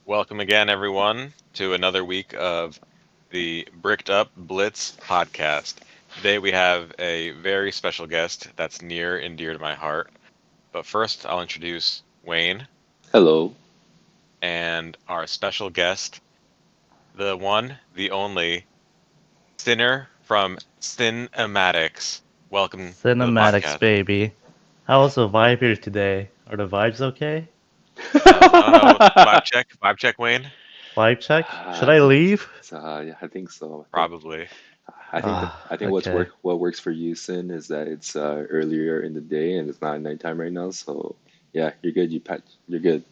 Welcome again, everyone, to another week of the Bricked Up Blitz podcast. Today we have a very special guest that's near and dear to my heart. But first, I'll introduce Wayne Hello. and our special guest, the one, the only, Sinner from Cinematics. Welcome to the Cinematics, podcast. baby. How's the vibe here today? Are the vibes okay? I don't know. Vibe check, Wayne. Vibe check? Should I I think leave? yeah, I think so. Probably. I think Okay. what works for you, Sin, is that it's earlier in the day and it's not nighttime right now. So yeah, you're good. You're good.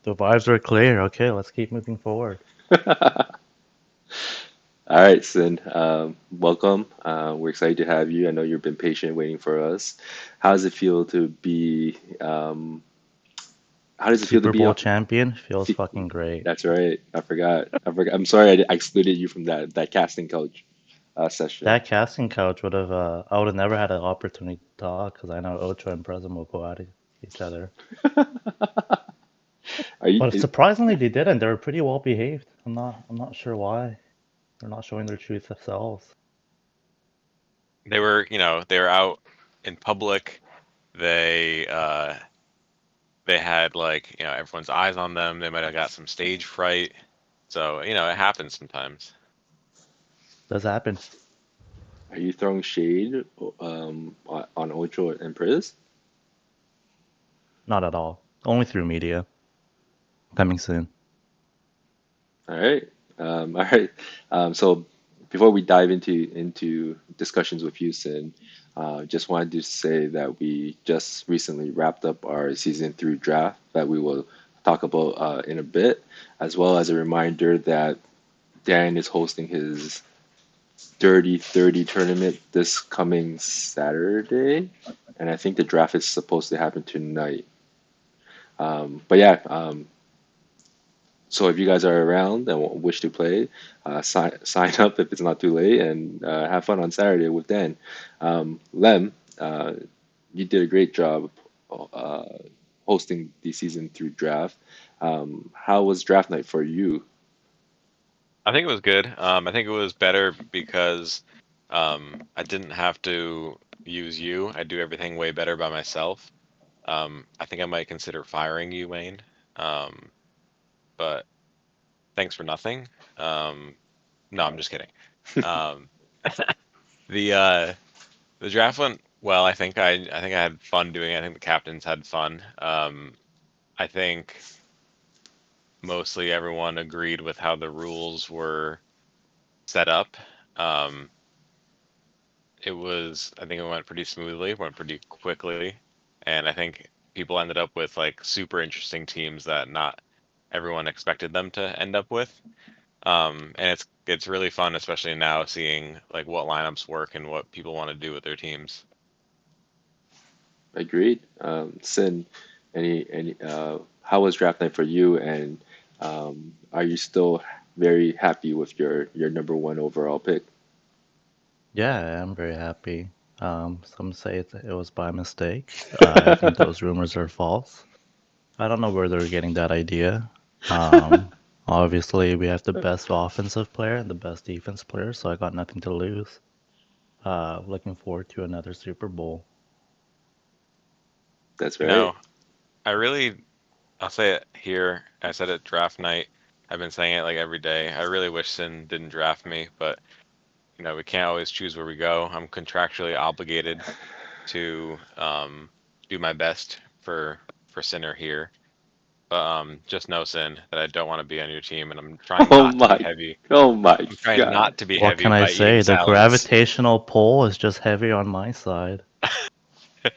The vibes are clear. Okay, let's keep moving forward. All right, Sin. Welcome. We're excited to have you. I know you've been patient waiting for us. How does it feel to be? How does it feel to Super be Bowl on? champion feels fe- fucking great. That's right. I forgot. I forgot. I'm sorry. I excluded you from that casting couch session. That casting couch I would have never had an opportunity to talk because I know Ocho and Present will go at each other. Are you? But surprisingly, they didn't. They were pretty well behaved. I'm not sure why. They're not showing their true selves. They were out in public. They they had everyone's eyes on them. They might have got some stage fright. So, it happens sometimes. Does happen. Are you throwing shade on Ocho and Priz? Not at all. Only through media. Coming soon. All right. All right. So before we dive into discussions with Houston, just wanted to say that we just recently wrapped up our season three draft that we will talk about in a bit, as well as a reminder that Dan is hosting his Dirty 30 tournament this coming Saturday, and I think the draft is supposed to happen tonight. But yeah, so if you guys are around and wish to play, sign up if it's not too late and have fun on Saturday with Dan. Lem, you did a great job uh, hosting the season through draft. How was draft night for you? I think it was good. I think it was better because I didn't have to use you. I do everything way better by myself. I think I might consider firing you, Wayne. Um, but thanks for nothing. Um, no, I'm just kidding. Um, the uh, the draft went well. I think I had fun doing it. I think the captains had fun. I think mostly everyone agreed with how the rules were set up. Um, I think it went pretty smoothly, went pretty quickly, and I think people ended up with like super interesting teams that not everyone expected them to end up with. And it's really fun, especially now seeing like what lineups work and what people want to do with their teams. Agreed. Sin, any how was draft night for you, and are you still very happy with your number one overall pick? Yeah, I'm very happy. Some say it was by mistake. I think those rumors are false. I don't know where they're getting that idea. Um, Obviously, we have the best offensive player and the best defense player, so I got nothing to lose. Looking forward to another Super Bowl. That's You right. know, I really I'll say it here. I said it draft night. I've been saying it like every day. I really wish Sin didn't draft me, but we can't always choose where we go. I'm contractually obligated to do my best for Sinner here. But just know, Sin, that I don't want to be on your team, and I'm trying Oh not to be my, heavy. oh my I'm trying God. not to be What heavy can I by eating say? The salads. gravitational pull is just heavier on my side.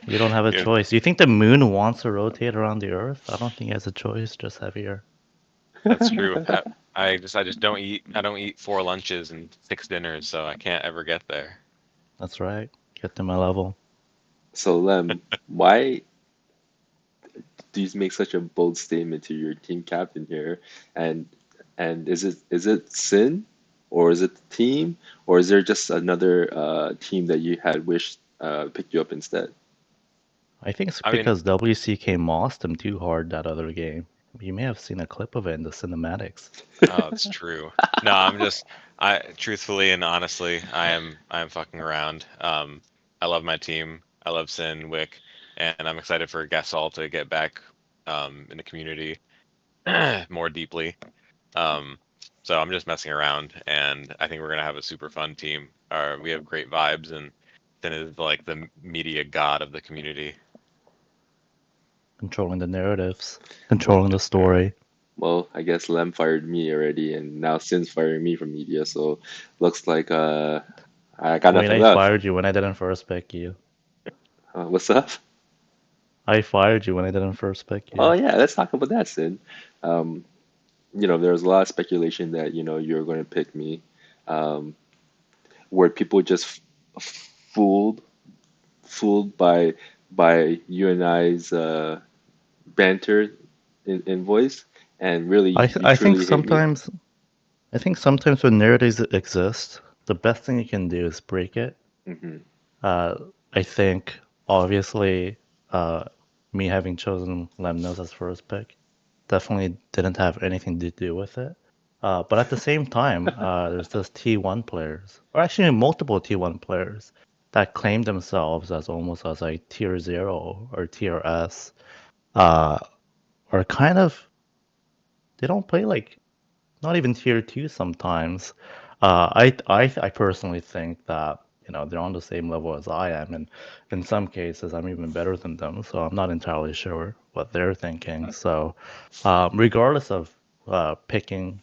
You don't have a Yeah, choice. You think the moon wants to rotate around the Earth? I don't think it has a choice, just heavier. that's true. I just don't eat. I don't eat 4 lunches and 6 dinners, so I can't ever get there. That's right. Get to my level. So Lem, why do you make such a bold statement to your team captain here? And is it Sin, or is it the team, or is there just another team that you had wished picked you up instead? I think it's I mean, because WCK mossed him too hard that other game. You may have seen a clip of it in the cinematics. Oh, it's true. No, I'm just I truthfully and honestly, I am fucking around. I love my team. I love Sin, Wick, and I'm excited for Gasol to get back in the community more deeply. Um, so I'm just messing around, and I think we're gonna have a super fun team. We have great vibes, and Sin is like the media god of the community. Controlling the narratives, Well, controlling the Yes, sir. story. well, I guess Lem fired me already, and now Sin's firing me from media. So looks like I got Wait, nothing I left. fired you when I didn't first pick you. What's up? I fired you when I didn't first pick Oh you. yeah, let's talk about that, Sin. Um, there was a lot of speculation that you're going to pick me. Um, were people just fooled fooled by you and I's banter in voice, and really you I think truly hate me? sometimes when narratives exist, the best thing you can do is break it. Hmm. Uh, I think obviously, uh, me having chosen Lemnos as first pick definitely didn't have anything to do with it. But at the same time, there's this T1 players, or actually multiple T1 players, that claim themselves as almost as like tier 0 or tier S, uh, are kind of, they don't play like, not even tier 2 sometimes. I personally think that, they're on the same level as I am, and in some cases, I'm even better than them, so I'm not entirely sure what they're thinking. So, regardless of picking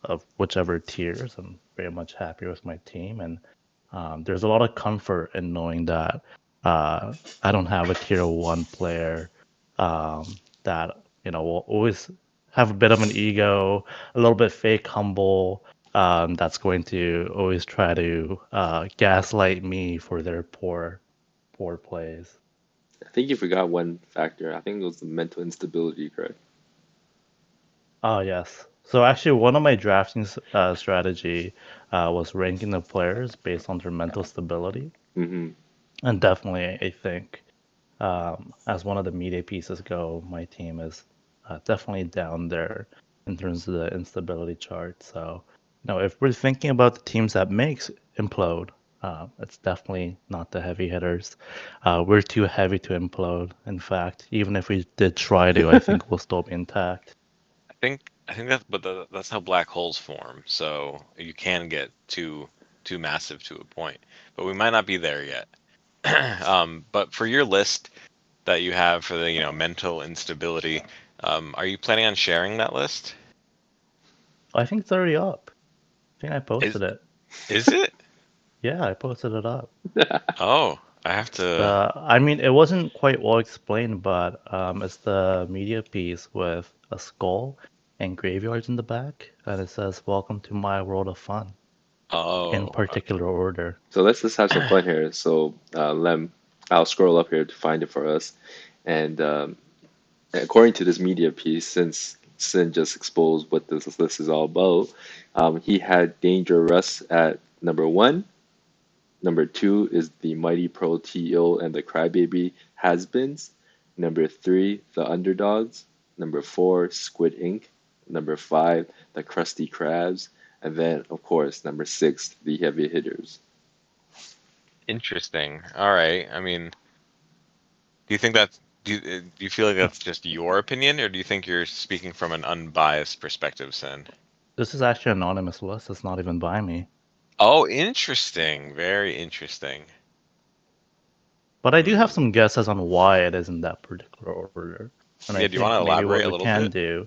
of whichever tiers. I'm very much happy with my team, and there's a lot of comfort in knowing that I don't have a tier 1 player that will always have a bit of an ego, a little bit fake humble. That's going to always try to gaslight me for their poor plays. I think you forgot one factor. I think it was the mental instability, correct? Oh, yes. So actually, one of my drafting strategy was ranking the players based on their mental stability. Hmm. And definitely, I think, as one of the media pieces go, my team is definitely down there in terms of the instability chart. So, if we're thinking about the teams that makes implode, it's definitely not the heavy hitters. We're too heavy to implode. In fact, even if we did try to, I think we'll still be intact. I think that's how black holes form. So you can get too massive to a point, but we might not be there yet. But for your list that you have for the mental instability, are you planning on sharing that list? I think it's already up. I think I Is posted it. is it? Yeah, I posted it up. Oh, I have to. I mean, it wasn't quite well explained, but it's the media piece with a skull and graveyards in the back, and it says, "Welcome to my world of fun," in Oh, particular order. So let's just have some fun here. So Lem, I'll scroll up here to find it for us. And according to this media piece, since Sin just exposed what this list is all about, he had Danger Russ at number one. Number two is the Mighty Pro T.O. and the Crybaby Has-Beens. Number three, the Underdogs. Number four, Squid Ink. Number five, the Krusty Krabs. And then, of course, number six, the Heavy Hitters. interesting. All right. I mean, do you think that's do you feel like that's just your opinion, or do you think you're speaking from an unbiased perspective, Sin? This is actually an anonymous list. It's not even by me. Oh, interesting. Very interesting. But I do have Hmm. some guesses on why it is in that particular order. And I Yeah, do you want think to maybe what elaborate a we little can bit? do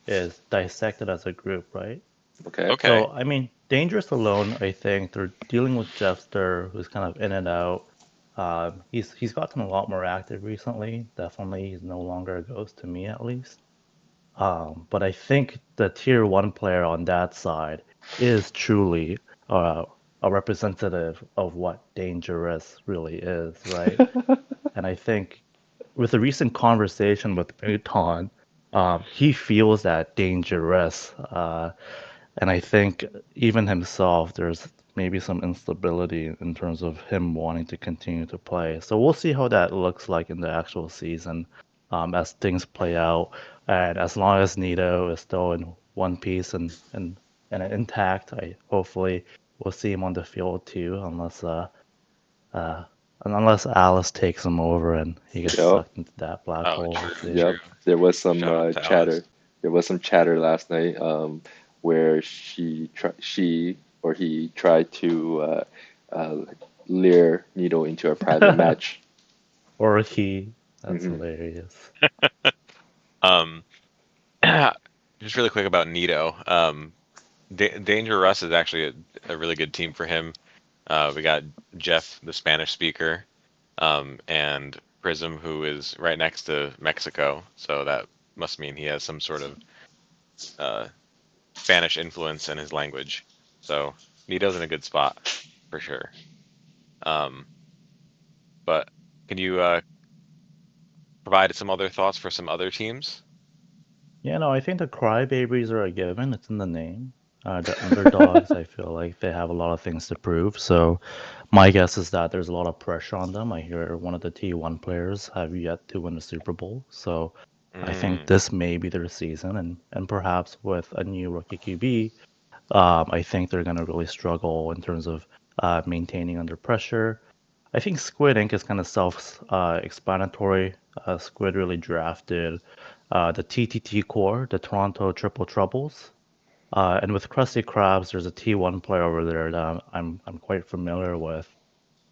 is dissect it as a group, right? Okay? Okay. So, I mean, Dangerous alone, I think they're dealing with Jeffster, who's kind of in and out. He's gotten a lot more active recently. Definitely, he's no longer a ghost to me, at least. But I think the tier 1 player on that side is truly uh, a representative of what Dangerous really is, right? And I think with the recent conversation with Muton, he feels that Dangerous. And I think even himself, there's maybe some instability in terms of him wanting to continue to play. So we'll see how that looks like in the actual season as things play out. And as long as Nito is still in one piece and intact, I hopefully we'll see him on the field too, uh, unless Alice takes him over and he gets Yep, sucked into that black Oh, hole. We'll true, see. yep. true. There was some Shout out to chatter. Alice. There was some chatter last night, where she or he tried to uh, lure Nito into a private match. Or he. That's Hmm. hilarious. Um, just really quick about Nito. Danger Russ is actually a really good team for him. We got Jeff, the Spanish speaker, and Prism, who is right next to Mexico. So that must mean he has some sort of uh, Spanish influence in his language. So Nito's in a good spot for sure. Um, but can you provide some other thoughts for some other teams? Yeah, no, I think the crybabies are a given. It's in the name. The underdogs, I feel like they have a lot of things to prove. So my guess is that there's a lot of pressure on them. I hear one of the T1 players have yet to win the Super Bowl. So I think Mm, this may be their season, and perhaps with a new rookie QB, I think they're going to really struggle in terms of maintaining under pressure. I think Squid Ink is kind of self-explanatory. Squid really drafted the TTT core, the Toronto Triple Troubles, and with Krusty Krabs, there's a T1 player over there that I'm quite familiar with.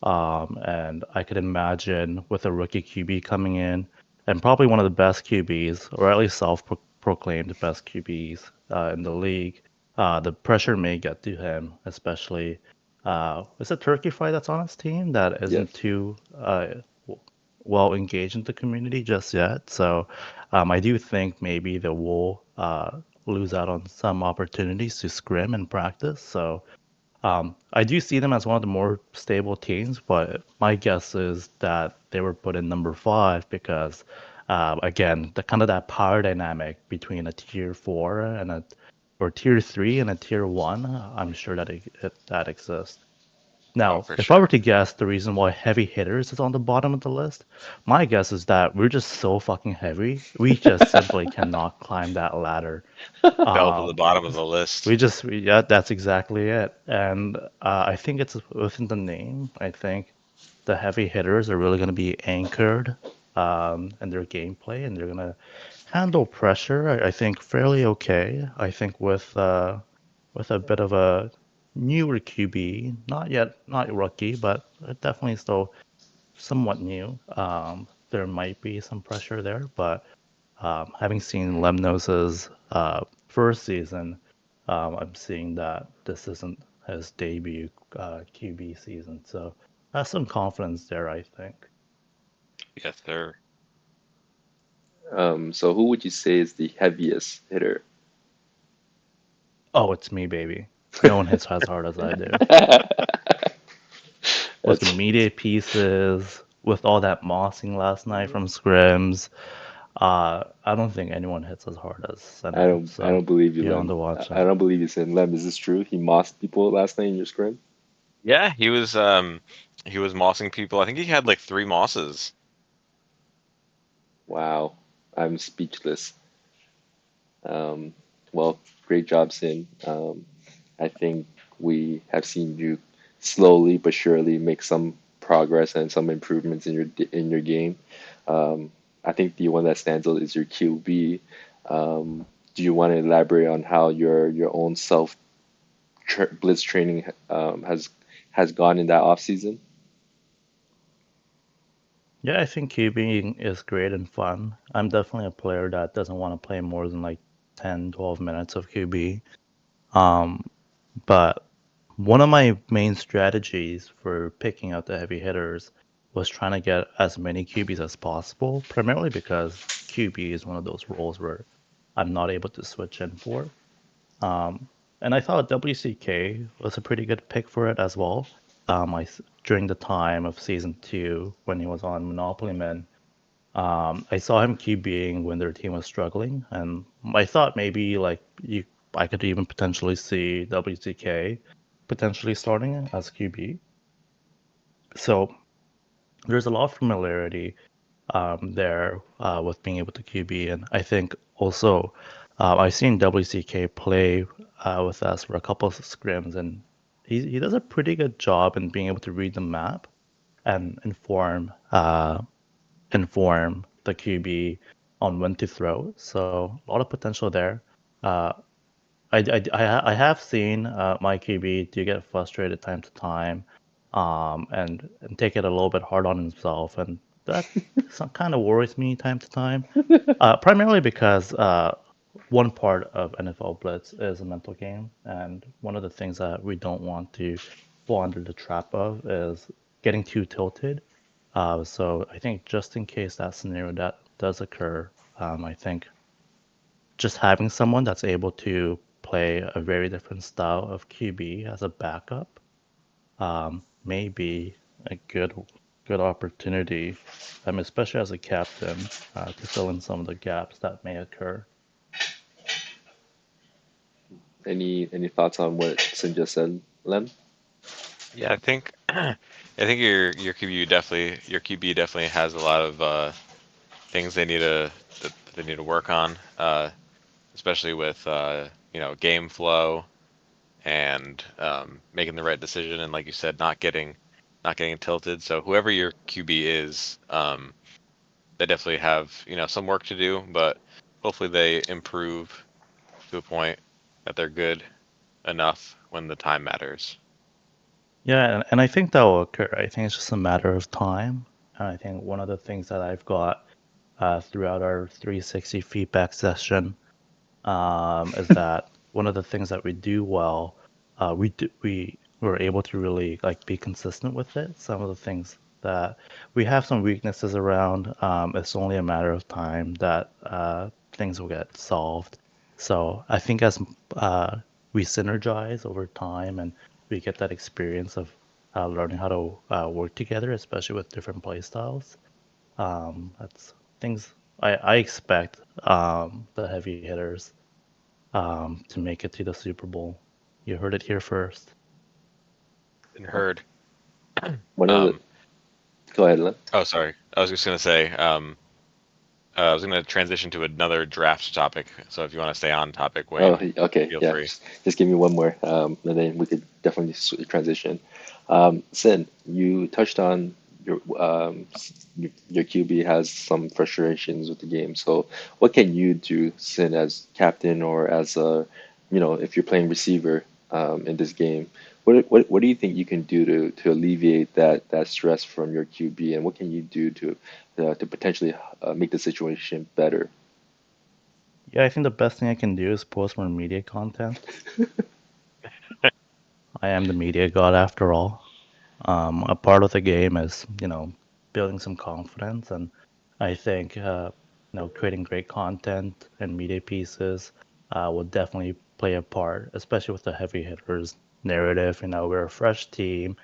And I could imagine with a rookie QB coming in, and probably one of the best QBs, or at least self-proclaimed best QBs in the league, the pressure may get to him, especially it's a turkey fry that's on his team that Yes. isn't too well engaged in the community just yet. So I do think maybe the will lose out on some opportunities to scrim and practice. So I do see them as one of the more stable teams, but my guess is that they were put in number five because, again, the kind of that power dynamic between a tier four and a or tier three and a tier one, I'm sure that that exists. oh, Now, for if I were sure. to guess the reason why heavy hitters is on the bottom of the list, my guess is that we're just so fucking heavy, we just simply cannot climb that ladder. Fell to the Um, bottom of the list. yeah, that's exactly it. And I think it's within the name. I think the heavy hitters are really going to be anchored in their gameplay, and they're going to handle pressure. I think fairly okay. I think with a bit of a newer QB, not rookie, but definitely still somewhat new. There might be some pressure there, but having seen Lemnos's first season, I'm seeing that this isn't his debut QB season, so I have some confidence there, I think. Yes, sir. So who would you say is the heaviest hitter? Oh, it's me, baby. No one hits as hard as I do. With That's immediate pieces, with all that mossing last night from scrims, I don't think anyone hits as hard as Senna. I So don't believe you, you're on Lem. to watch I him. don't believe you said Lem. Is this true? He mossed people last night in your scrim? Yeah, he was mossing people. I think he had like three mosses. Wow, I'm speechless. Um, well, great job, Sin. I think we have seen you slowly but surely make some progress and some improvements in your game. Um, I think the one that stands out is your QB. Do you want to elaborate on how your own self blitz training has gone in that off season? Yeah, I think QBing is great and fun. I'm definitely a player that doesn't want to play more than like 10, 12 minutes of QB. Um, but one of my main strategies for picking out the heavy hitters was trying to get as many QBs as possible, primarily because QB is one of those roles where I'm not able to switch in for. Um, and I thought WCK was a pretty good pick for it as well. During the time of season two when he was on Monopoly Men, I saw him QBing when their team was struggling, and I thought maybe I could even potentially see WCK potentially starting as QB. So there's a lot of familiarity there with being able to QB, and I think Also, I've seen WCK play with us for a couple of scrims, and he does a pretty good job in being able to read the map and inform the QB on when to throw. So a lot of potential there. Uh, I have seen my QB do get frustrated time to time, and take it a little bit hard on himself, and that kind of worries me time to time. Primarily because one part of NFL Blitz is a mental game, and one of the things that we don't want to fall under the trap of is getting too tilted. So I think just in case that scenario that does occur, I think just having someone that's able to play a very different style of QB as a backup may be a good opportunity, especially as a captain, to fill in some of the gaps that may occur. Any thoughts on what Sin just said, Lem? Yeah, I think I think your QB definitely has a lot of things that they need to work on, especially with game flow and making the right decision, and like you said, not getting tilted. So whoever your QB is, they definitely have some work to do, but hopefully they improve to a point that they're good enough when the time matters. Yeah, and I think that will occur. I think it's just a matter of time. And I think one of the things that I've got throughout our 360 feedback session is that one of the things that we do well, we were able to really like be consistent with it. Some of the things that we have some weaknesses around, it's only a matter of time that things will get solved. So I think as uh, we synergize over time and we get that experience of learning how to work together, especially with different play styles, that's things I expect the heavy hitters to make it to the Super Bowl. You heard it here first. And heard. One of the Um, Go ahead, Lem. oh, sorry. I was just gonna say. I was gonna transition to another draft topic. So if you want to stay on topic, Oh, Wayne, okay, feel yeah. free. Just give me one more, and then we could definitely transition. Sin, you touched on your QB has some frustrations with the game. So, what can you do, Sin, as captain or as a, if you're playing receiver in this game? What do you think you can do to alleviate that stress from your QB, and what can you do to potentially make the situation better? Yeah, I think the best thing I can do is post more media content. I am the media god after all. A part of the game is, building some confidence, and I think, creating great content and media pieces will definitely play a part, especially with the heavy hitters narrative. We're a fresh team,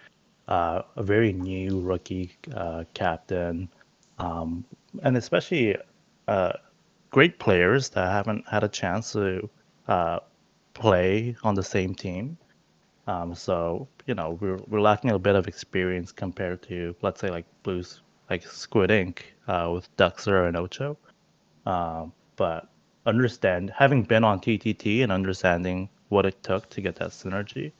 a very new rookie captain, um, and especially uh, great players that haven't had a chance to uh, play on the same team. So we're lacking a bit of experience compared to, let's say, like Blues, like Squid Ink with Duxer and Ocho. But having been on TTT and understanding what it took to get that synergy,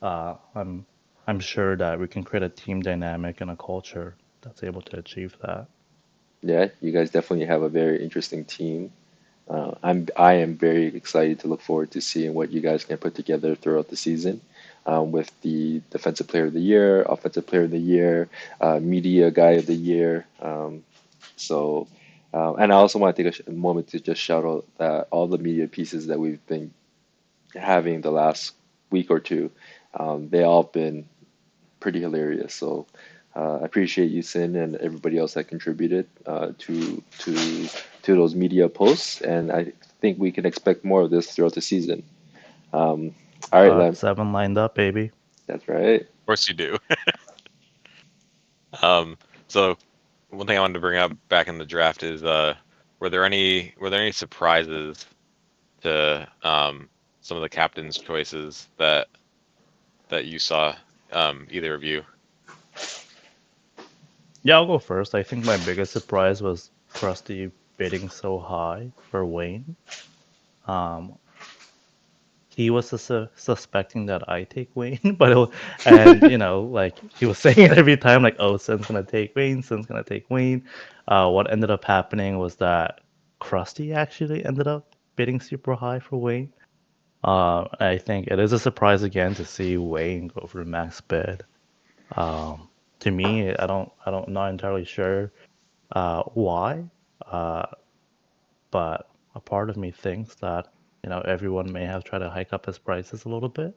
uh, I'm I'm sure that we can create a team dynamic and a culture that's able to achieve that. Yeah, you guys definitely have a very interesting team. I am very excited to look forward to seeing what you guys can put together throughout the season, with the Defensive Player of the Year, Offensive Player of the Year, Media Guy of the Year. And I also want to take a moment to just shout out that all the media pieces that we've been having the last week or two, they all been pretty hilarious. So I appreciate you, Sin, and everybody else that contributed to those media posts, and I think we can expect more of this throughout the season. Um, all right, Got Lem, seven lined up, baby. that's right. Of course you do. So one thing I wanted to bring up back in the draft is were there any surprises to some of the captain's choices that you saw, either of you? Yeah, I'll go first. I think my biggest surprise was Krusty bidding so high for Wayne. Um, he was suspecting that I take Wayne, and like he was saying it every time, like, oh, Sin's gonna take Wayne, Sin's gonna take Wayne. What ended up happening was that Krusty actually ended up bidding super high for Wayne. I think it is a surprise again to see Wayne go for max bid. Um, to me, I don't, not entirely sure why, uh, but a part of me thinks that everyone may have tried to hike up his prices a little bit.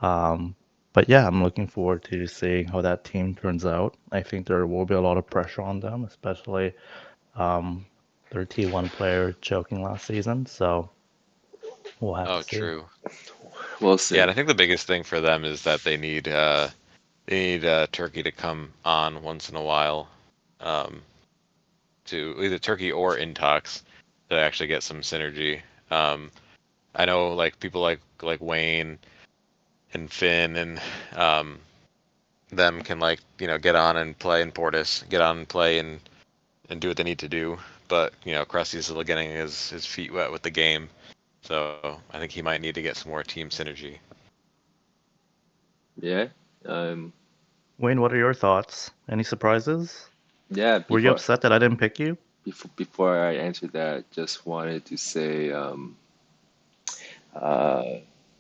Um, but yeah, I'm looking forward to seeing how that team turns out. I think there will be a lot of pressure on them, especially um, their T1 player choking last season. So we'll have to Oh, see. true. Well, Yeah, and Sin. I think the biggest thing for them is that they need Turkey to come on once in a while, um, to either Turkey or Intox to actually get some synergy. Um, I know like people like Wayne and Finn and um, them can like get on and play in Portis, get on and play and do what they need to do. But Krusty's still getting his feet wet with the game, so I think he might need to get some more team synergy. Yeah. Um, Wayne, what are your thoughts? Any surprises? yeah. Were you upset that I didn't pick you? Before I answer that, just wanted to say, uh,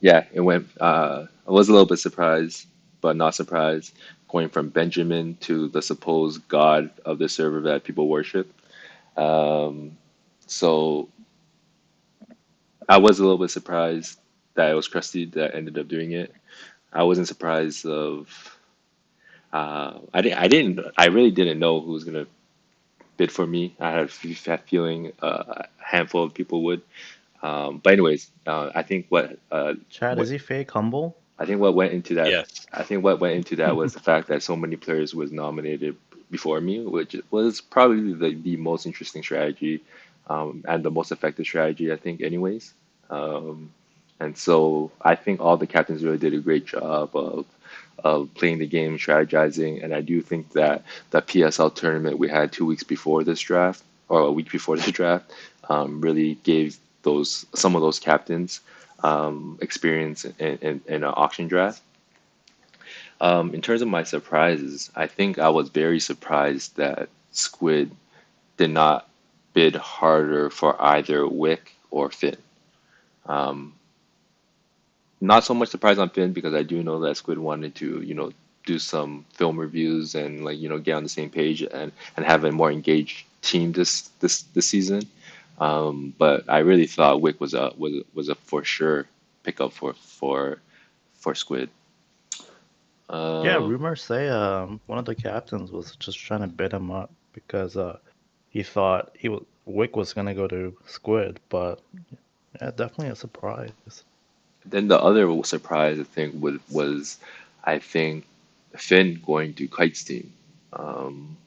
yeah, it went. I was a little bit surprised, but not surprised, going from Benjamin to the supposed god of the server that people worship. Um, so I was a little bit surprised that it was Krusty that ended up doing it. I wasn't surprised of. I really didn't know who was gonna bid for me. I had a feeling a handful of people would. But anyways, Chad, is what he fake humble? I think what went into that Yes. I think what went into that was the fact that so many players was nominated before me, which was probably the most interesting strategy, and the most effective strategy, I think, anyways. Um, and so I think all the captains really did a great job of playing the game, strategizing, and I do think that the PSL tournament we had 2 weeks before this draft, or a week before the draft, really gave those some of those captains experience in an auction draft. In terms of my surprises, I think I was very surprised that Squid did not bid harder for either Wick or Finn. Um, Not so much surprised on Finn because I do know that Squid wanted to, do some film reviews and like, get on the same page and have a more engaged team this season. But I really thought Wick was a for sure pickup for Squid. Yeah, Uh, rumors say one of the captains was just trying to bid him up because he thought Wick was gonna go to Squid, but yeah, definitely a surprise. then the other surprise I think was I think Finn going to Kite's team. Um,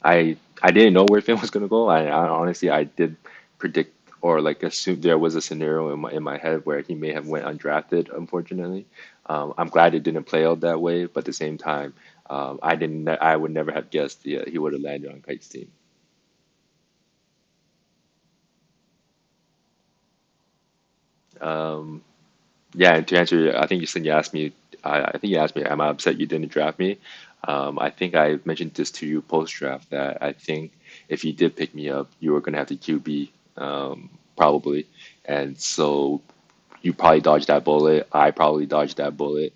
I didn't know where Finn was gonna go. I honestly I did predict or like assume there was a scenario in my head where he may have went undrafted. Unfortunately, I'm glad it didn't play out that way. But at the same time, I would never have guessed he would have landed on Kite's team. Um, yeah, and to answer, I think you asked me. I think you asked me, am I upset you didn't draft me? I think I mentioned this to you post draft that I think if you did pick me up, you were gonna have to QB, probably, and so you probably dodged that bullet. I probably dodged that bullet,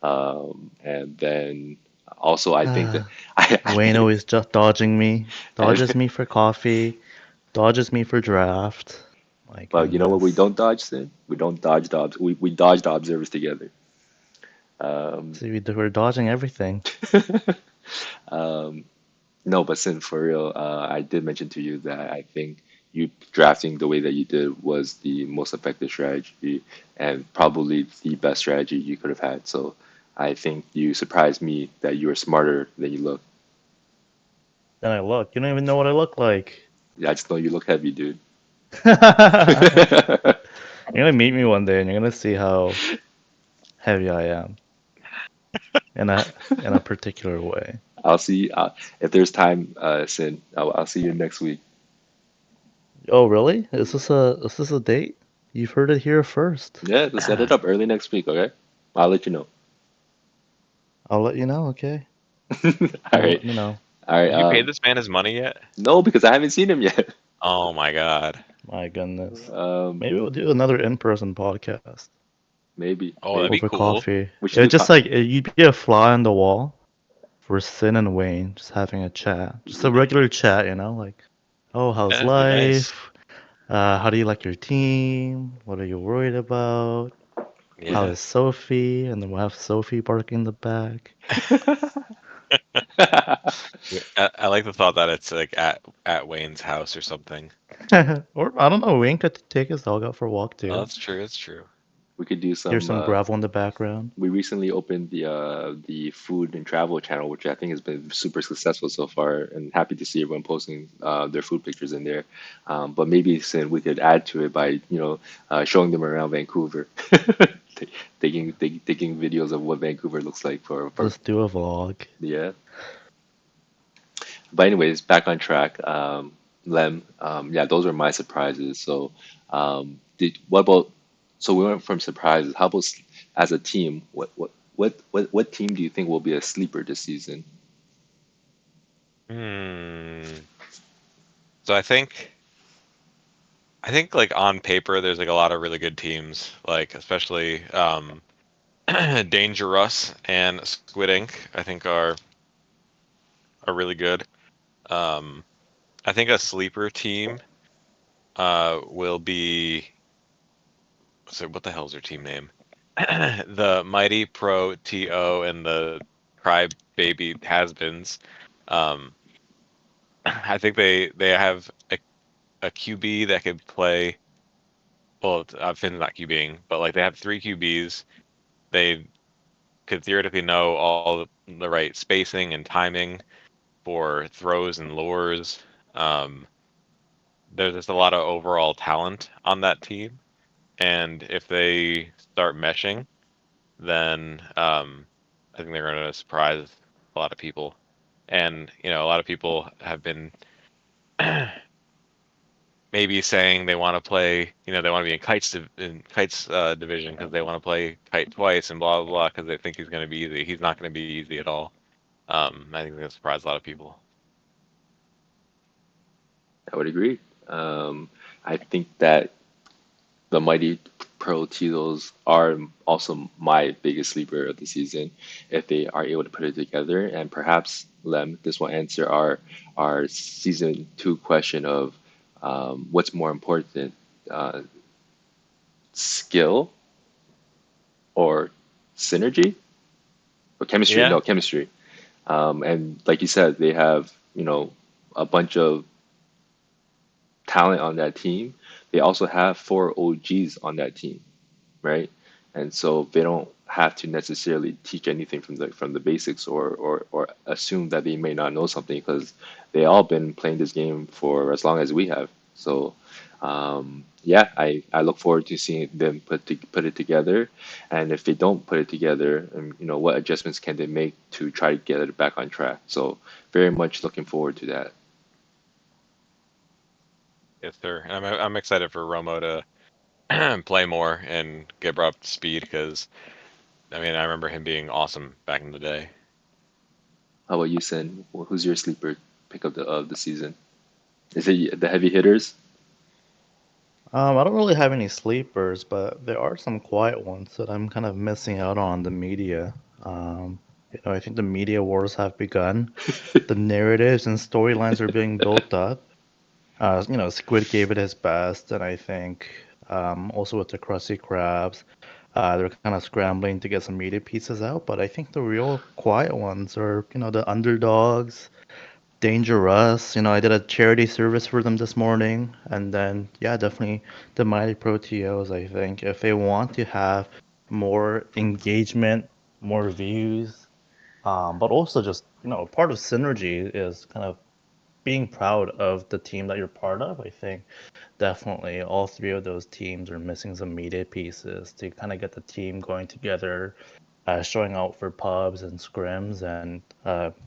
and then also I think that I Wayne think, always just dodging me, and, dodges me for coffee, dodges me for draft. My but you know what we goodness. don't dodge, Sin? We don't dodge the we dodge the observers together. Um, See, we're dodging everything. um, No, but Sin, for real, I did mention to you that I think you drafting the way that you did was the most effective strategy and probably the best strategy you could have had. So I think you surprised me that you were smarter than you look. Then I look. You don't even know what I look like. Yeah, I just know you look heavy, dude. You're gonna meet me one day and you're gonna see how heavy I am in a particular way. I'll see if there's time, Sin. I'll see you next week. Oh, really? Is this a date? You've heard it here first. Yeah, let's set it up early next week, okay? I'll let you know. I'll let you know, okay? All You'll right. let me know. All right. Have you paid this man his money yet? No, because I haven't seen him yet. Oh my God. My goodness. Um, Maybe we'll do another in-person podcast maybe, Oh, that'd be maybe. over cool. coffee. We should do It's just co like you'd be a fly on the wall for Sin and Wayne, just having a chat, just a regular chat, like, oh, how's Yeah, that'd be nice. life? How do you like your team? What are you worried about? How Yeah. is Sophie? And then we'll have Sophie barking in the back. Yeah, I like the thought that it's like at Wayne's house or something. Or I don't know, Wayne could take his dog out for a walk Oh, too. that's true. That's true. We could do Hear some. some gravel in the background. We recently opened the food and travel channel, which I think has been super successful so far, and happy to see everyone posting their food pictures in there. But maybe soon we could add to it by showing them around Vancouver, taking videos of what Vancouver looks like for Just do a vlog. yeah. But anyways, back on track. Lem, yeah, those were my surprises. So, did what about? So we went from surprises. How about as a team? What team do you think will be a sleeper this season? Hmm. So I think like on paper there's like a lot of really good teams, like especially Dangerous and Squid Ink, I think are really good. Um, I think a sleeper team will be, so what the hell's their team name? The Mighty Pro TO and the Cry Baby Has-Beens. Um, I think they have a QB that could play. Well, Finn's not QBing, but like they have three QBs. They could theoretically know all the right spacing and timing for throws and lures. Um, there's just a lot of overall talent on that team, and if they start meshing, then I think they're going to surprise a lot of people. And a lot of people have been maybe saying they want to play, they want to be in Kites division because they want to play Kite twice and blah blah blah because they think he's going to be easy. He's not going to be easy at all. I think it's going to surprise a lot of people. I would agree. Um, I think that the Mighty Pro Tito's are also my biggest sleeper of the season if they are able to put it together. And perhaps, Lem, this will answer our season two question of what's more important, uh, skill or synergy or chemistry? Yeah, No, chemistry. And like you said, they have, a bunch of talent on that team. They also have four OGs on that team, right? And so they don't have to necessarily teach anything from the basics or assume that they may not know something because they all been playing this game for as long as we have. So yeah, I look forward to seeing them put it together, and if they don't put it together, what adjustments can they make to try to get it back on track? So very much looking forward to that. yes, sir. And I'm excited for Romo to play more and get brought up to speed because I mean I remember him being awesome back in the day. How about you, Sin? Who's your sleeper pick of the season? Is it the heavy hitters? I don't really have any sleepers, but there are some quiet ones that I'm kind of missing out on the media. Um, I think the media wars have begun. The narratives and storylines are being built up. Squid gave it his best, and I think also with the Krusty Krabs, they're kind of scrambling to get some media pieces out. But I think the real quiet ones are, the underdogs, Dangerous. I did a charity service for them this morning, and then yeah, definitely the Mighty Proteos. I think if they want to have more engagement, more views, but also just part of synergy is kind of being proud of the team that you're part of. I think definitely all three of those teams are missing some media pieces to kind of get the team going together, showing out for pubs and scrims, and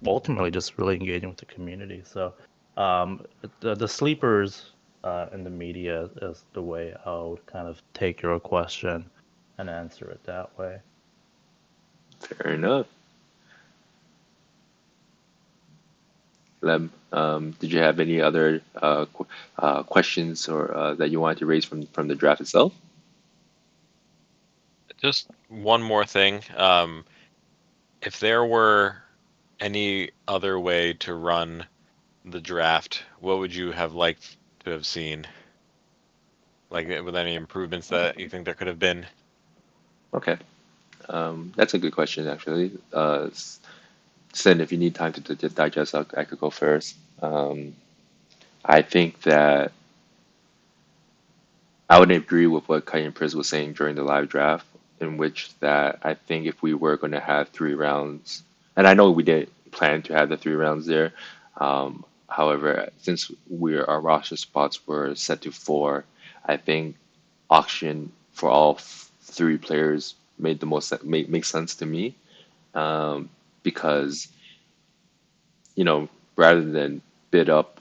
ultimately just really engaging with the community. So the sleepers. in the media is the way I would kind of take your question and answer it that way. Fair enough. Lem, did you have any other questions or that you wanted to raise from the draft itself? Just one more thing. If there were any other way to run the draft, what would you have liked to have seen? Like, with any improvements that you think there could have been? Okay, that's a good question actually. Sin, if you need time to digest, I could go first. I think that I would agree with what Kai and Priz was saying during the live draft, in which that I think if we were going to have 3 rounds, and I know we didn't plan to have the 3 rounds there. However, since our roster spots were set to 4, I think auction for all 3 players made the most make sense to me, because rather than bid up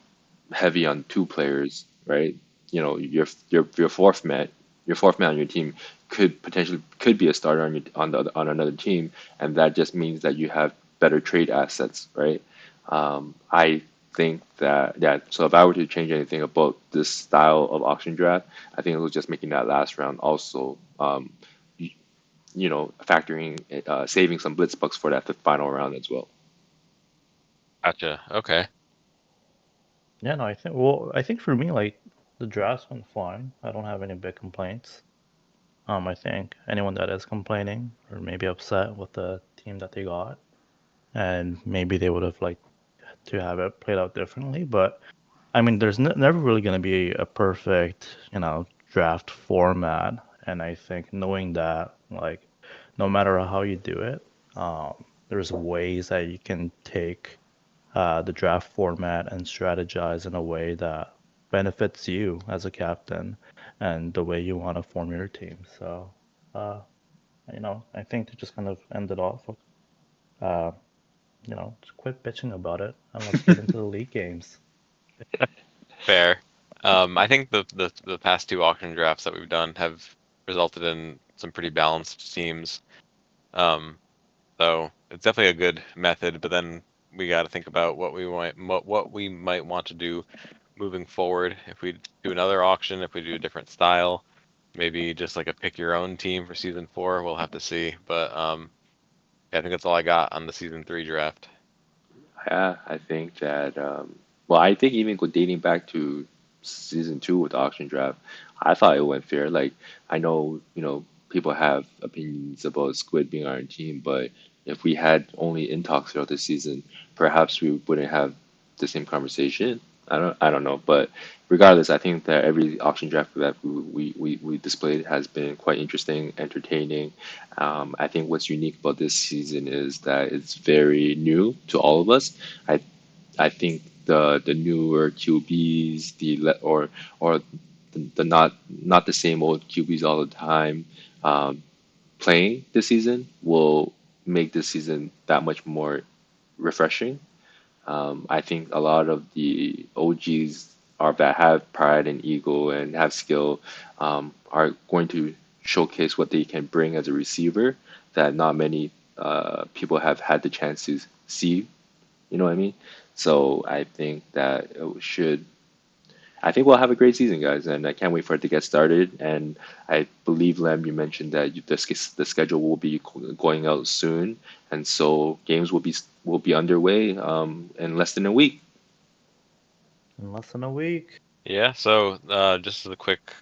heavy on 2 players, right? Your fourth man on your team could be a starter on another team, and that just means that you have better trade assets, right? I think that, yeah. So if I were to change anything about this style of auction draft, I think it was just making that last round also, y- factoring saving some blitz bucks for that final round as well. Gotcha. Okay. Yeah, no, I think for me, like the drafts went fine. I don't have any big complaints. I think anyone that is complaining or maybe upset with the team that they got, and maybe they would have liked to have it played out differently. But I mean, there's never really going to be a perfect, draft format. And I think knowing that, like, no matter how you do it, there's ways that you can take the draft format and strategize in a way that benefits you as a captain and the way you want to form your team. So, uh, I think to just kind of end it off, uh, just quit bitching about it and let's get into the league games. Fair. I think the past two auction drafts that we've done have resulted in some pretty balanced teams. Um, so it's definitely a good method, but then we got to think about what we might want to do moving forward. If we do another auction, if we do a different style, maybe just like a pick your own team for season 4, we'll have to see. But yeah, I think that's all I got on the season 3 draft. Yeah, I think that, well, I think even dating back to season 2 with the auction draft, I thought it went fair. Like, I know, people have opinions about Squid being on our team, but if we had only Intox throughout the season, perhaps we wouldn't have the same conversation. I don't know, but regardless, I think that every auction draft that we displayed has been quite interesting, entertaining. I think what's unique about this season is that it's very new to all of us. I I think the newer QBs, or the not the same old QBs all the time, um, playing this season will make this season that much more refreshing. I think a lot of the OGs are that have pride and ego and have skill, are going to showcase what they can bring as a receiver that not many people have had the chance to see. You know what I mean? So I think that it should. I think we'll have a great season, guys, and I can't wait for it to get started. And I believe, Lem, you mentioned that the schedule will be going out soon, and so games will be underway in less than a week. In less than a week. Yeah, so just as a quick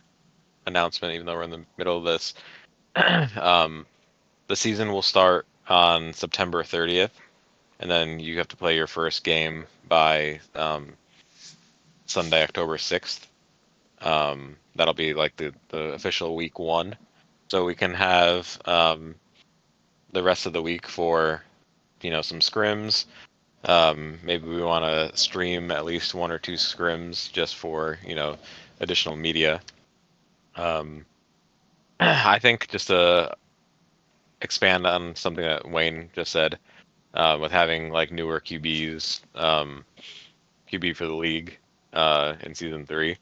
announcement, even though we're in the middle of this, um, the season will start on September 30th, and then you have to play your first game by Sunday, October 6th. That'll be like the official week 1. So we can have the rest of the week for, some scrims. Maybe we want to stream at least 1 or 2 scrims just for, additional media. Um, I think just to expand on something that Wayne just said, with having like newer QBs, QB for the league in season 3.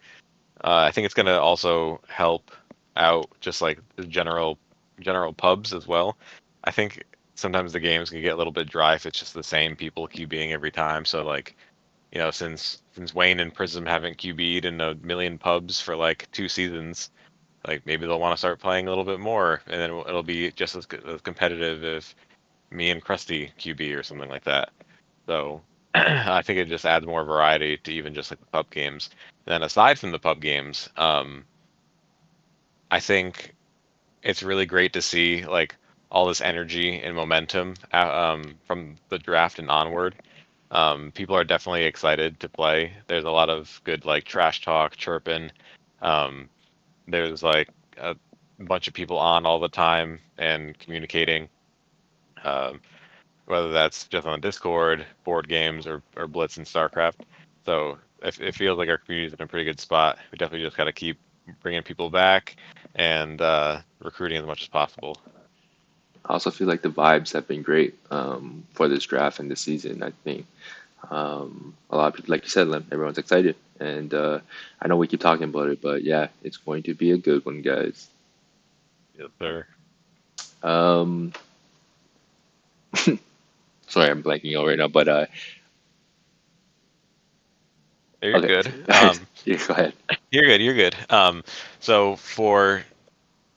I think it's gonna also help out just like the general pubs as well. I think sometimes the games can get a little bit dry if it's just the same people QBing every time. So like, since Wayne and Prism haven't QB'd in a million pubs for like 2 seasons, like maybe they'll want to start playing a little bit more, and then it'll be just as competitive if me and Krusty QB or something like that. So I think it just adds more variety to even just like the pub games. Then aside from the pub games, I think it's really great to see like all this energy and momentum from the draft and onward. People are definitely excited to play. There's a lot of good like trash talk, chirping. Um, there's like a bunch of people on all the time and communicating. Um, whether that's just on Discord, board games, or Blitz and StarCraft. So it feels like our community's in a pretty good spot. We definitely just got to keep bringing people back and recruiting as much as possible. I also feel like the vibes have been great for this draft and this season. I think a lot of people, like you said, Lim, everyone's excited, and I know we keep talking about it, but yeah, it's going to be a good one, guys. Yes, sir. Um, Sorry, I'm blanking out right now, but You're okay, good. yeah, go ahead. You're good. You're good. So for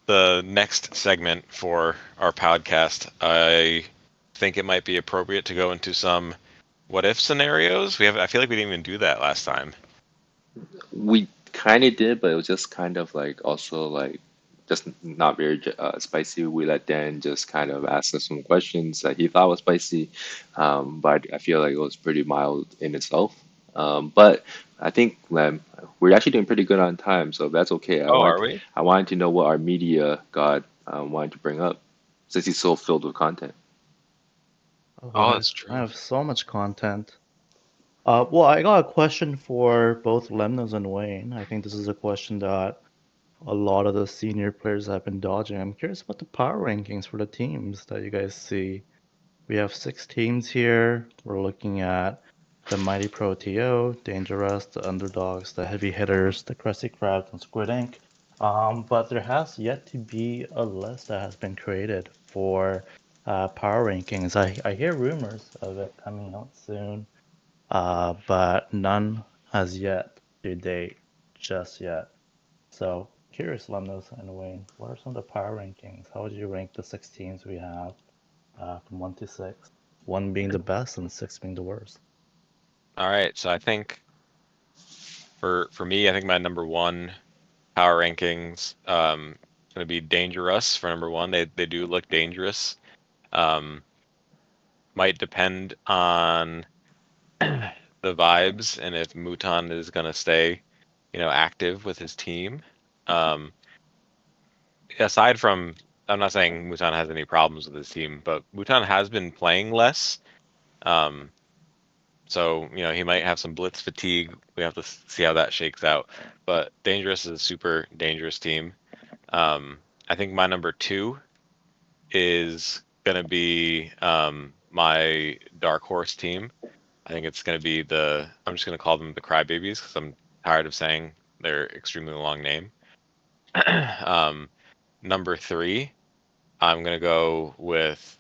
the next segment for our podcast, I think it might be appropriate to go into some what if scenarios. I feel like we didn't even do that last time. We kind of did, but it was just kind of like also like just not very spicy. We let Dan just kind of ask us some questions that he thought was spicy, but I feel like it was pretty mild in itself. But I think we're actually doing pretty good on time, so that's okay. Oh, are we? I wanted to know what our media god wanted to bring up, since he's so filled with content. Oh, Oh, guys, that's I true. have so much content. Well, I got a question for both Lemnos and Wayne. I think this is a question that a lot of the senior players have been dodging. I'm curious about the power rankings for the teams that you guys see. We have 6 teams here. We're looking at the Mighty Pro TO, Dangerous, the Underdogs, the Heavy Hitters, the Crusty Crabs, and Squid Ink. But there has yet to be a list that has been created for power rankings. I hear rumors of it coming out soon, but none has yet to date just yet. So curious, Lemnos and Wayne, what are some of the power rankings? How would you rank the 6 teams we have from 1 to 6? One being the best and six being the worst. All right. So I think for me, I think my number one power rankings going to be Dangerous for number one. They do look dangerous. Um, might depend on the vibes and if Muton is going to stay, active with his team. Um, aside from, I'm not saying Muton has any problems with his team, but Muton has been playing less. Um, so he might have some blitz fatigue. We have to see how that shakes out. But Dangerous is a super dangerous team. I think my number two is gonna be my dark horse team. I think it's gonna be I'm just gonna call them the Crybabies because I'm tired of saying their extremely long name. um, Number three, I'm gonna go with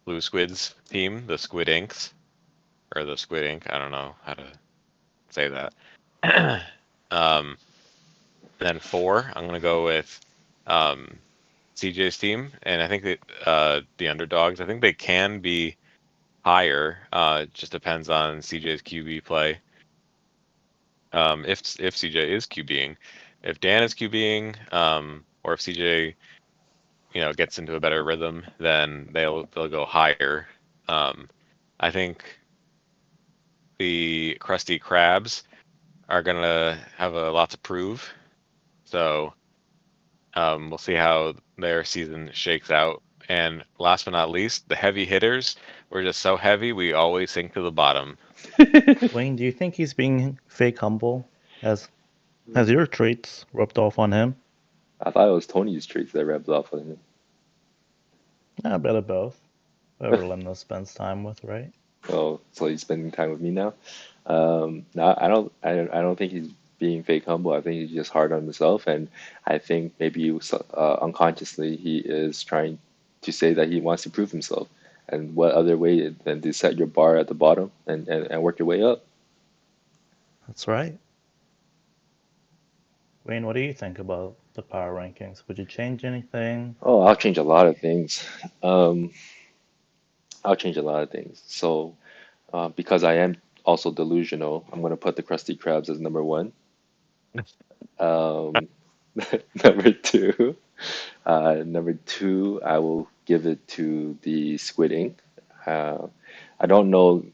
Blue Squid's team, the Squid Inks or the Squid Ink. I don't know how to say that. um, then four, I'm gonna go with um, CJ's team, and I think that the underdogs. I think they can be higher. It just depends on CJ's QB play. If CJ is QBing, if Dan is QBing, or if CJ gets into a better rhythm, then they'll go higher. Um, I think the Krusty Krabs are gonna have a lot to prove. So we'll see how their season shakes out. And last but not least, the heavy hitters. We're just so heavy, we always sink to the bottom. Wayne, do you think he's being fake humble? Has your traits rubbed off on him? I thought it was Tony's traits that rubbed off on Yeah, a bit of both. him. Whoever Lemnos spends time with, right? Oh, so he's spending time with me now. No, I don't think he's. being fake humble. I think he's just hard on himself, and I think maybe unconsciously he is trying to say that he wants to prove himself. And what other way than to set your bar at the bottom and work your way up? That's right. Wayne, what do you think about the power rankings? Would you change anything? Oh, I'll change a lot of things. Um, I'll change a lot of things. So, because I am also delusional, I'm going to put the Krusty Krabs as number one. Um, number two, number two, I will give it to the Squid Ink. Uh, I don't know,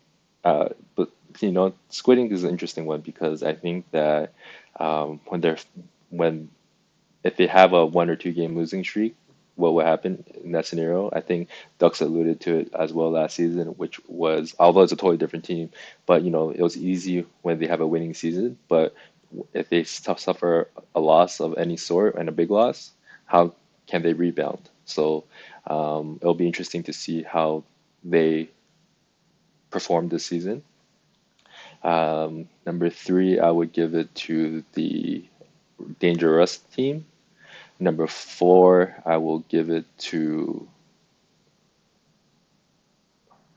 but Squid Ink is an interesting one because I think that when if they have a 1 or 2 game losing streak, what will happen in that scenario? I think Ducks alluded to it as well last season, which was, although it's a totally different team, but it was easy when they have a winning season. But if they suffer a loss of any sort and a big loss, how can they rebound? So it'll be interesting to see how they perform this season. Number three, I would give it to the Dangerous team. Number four, I will give it to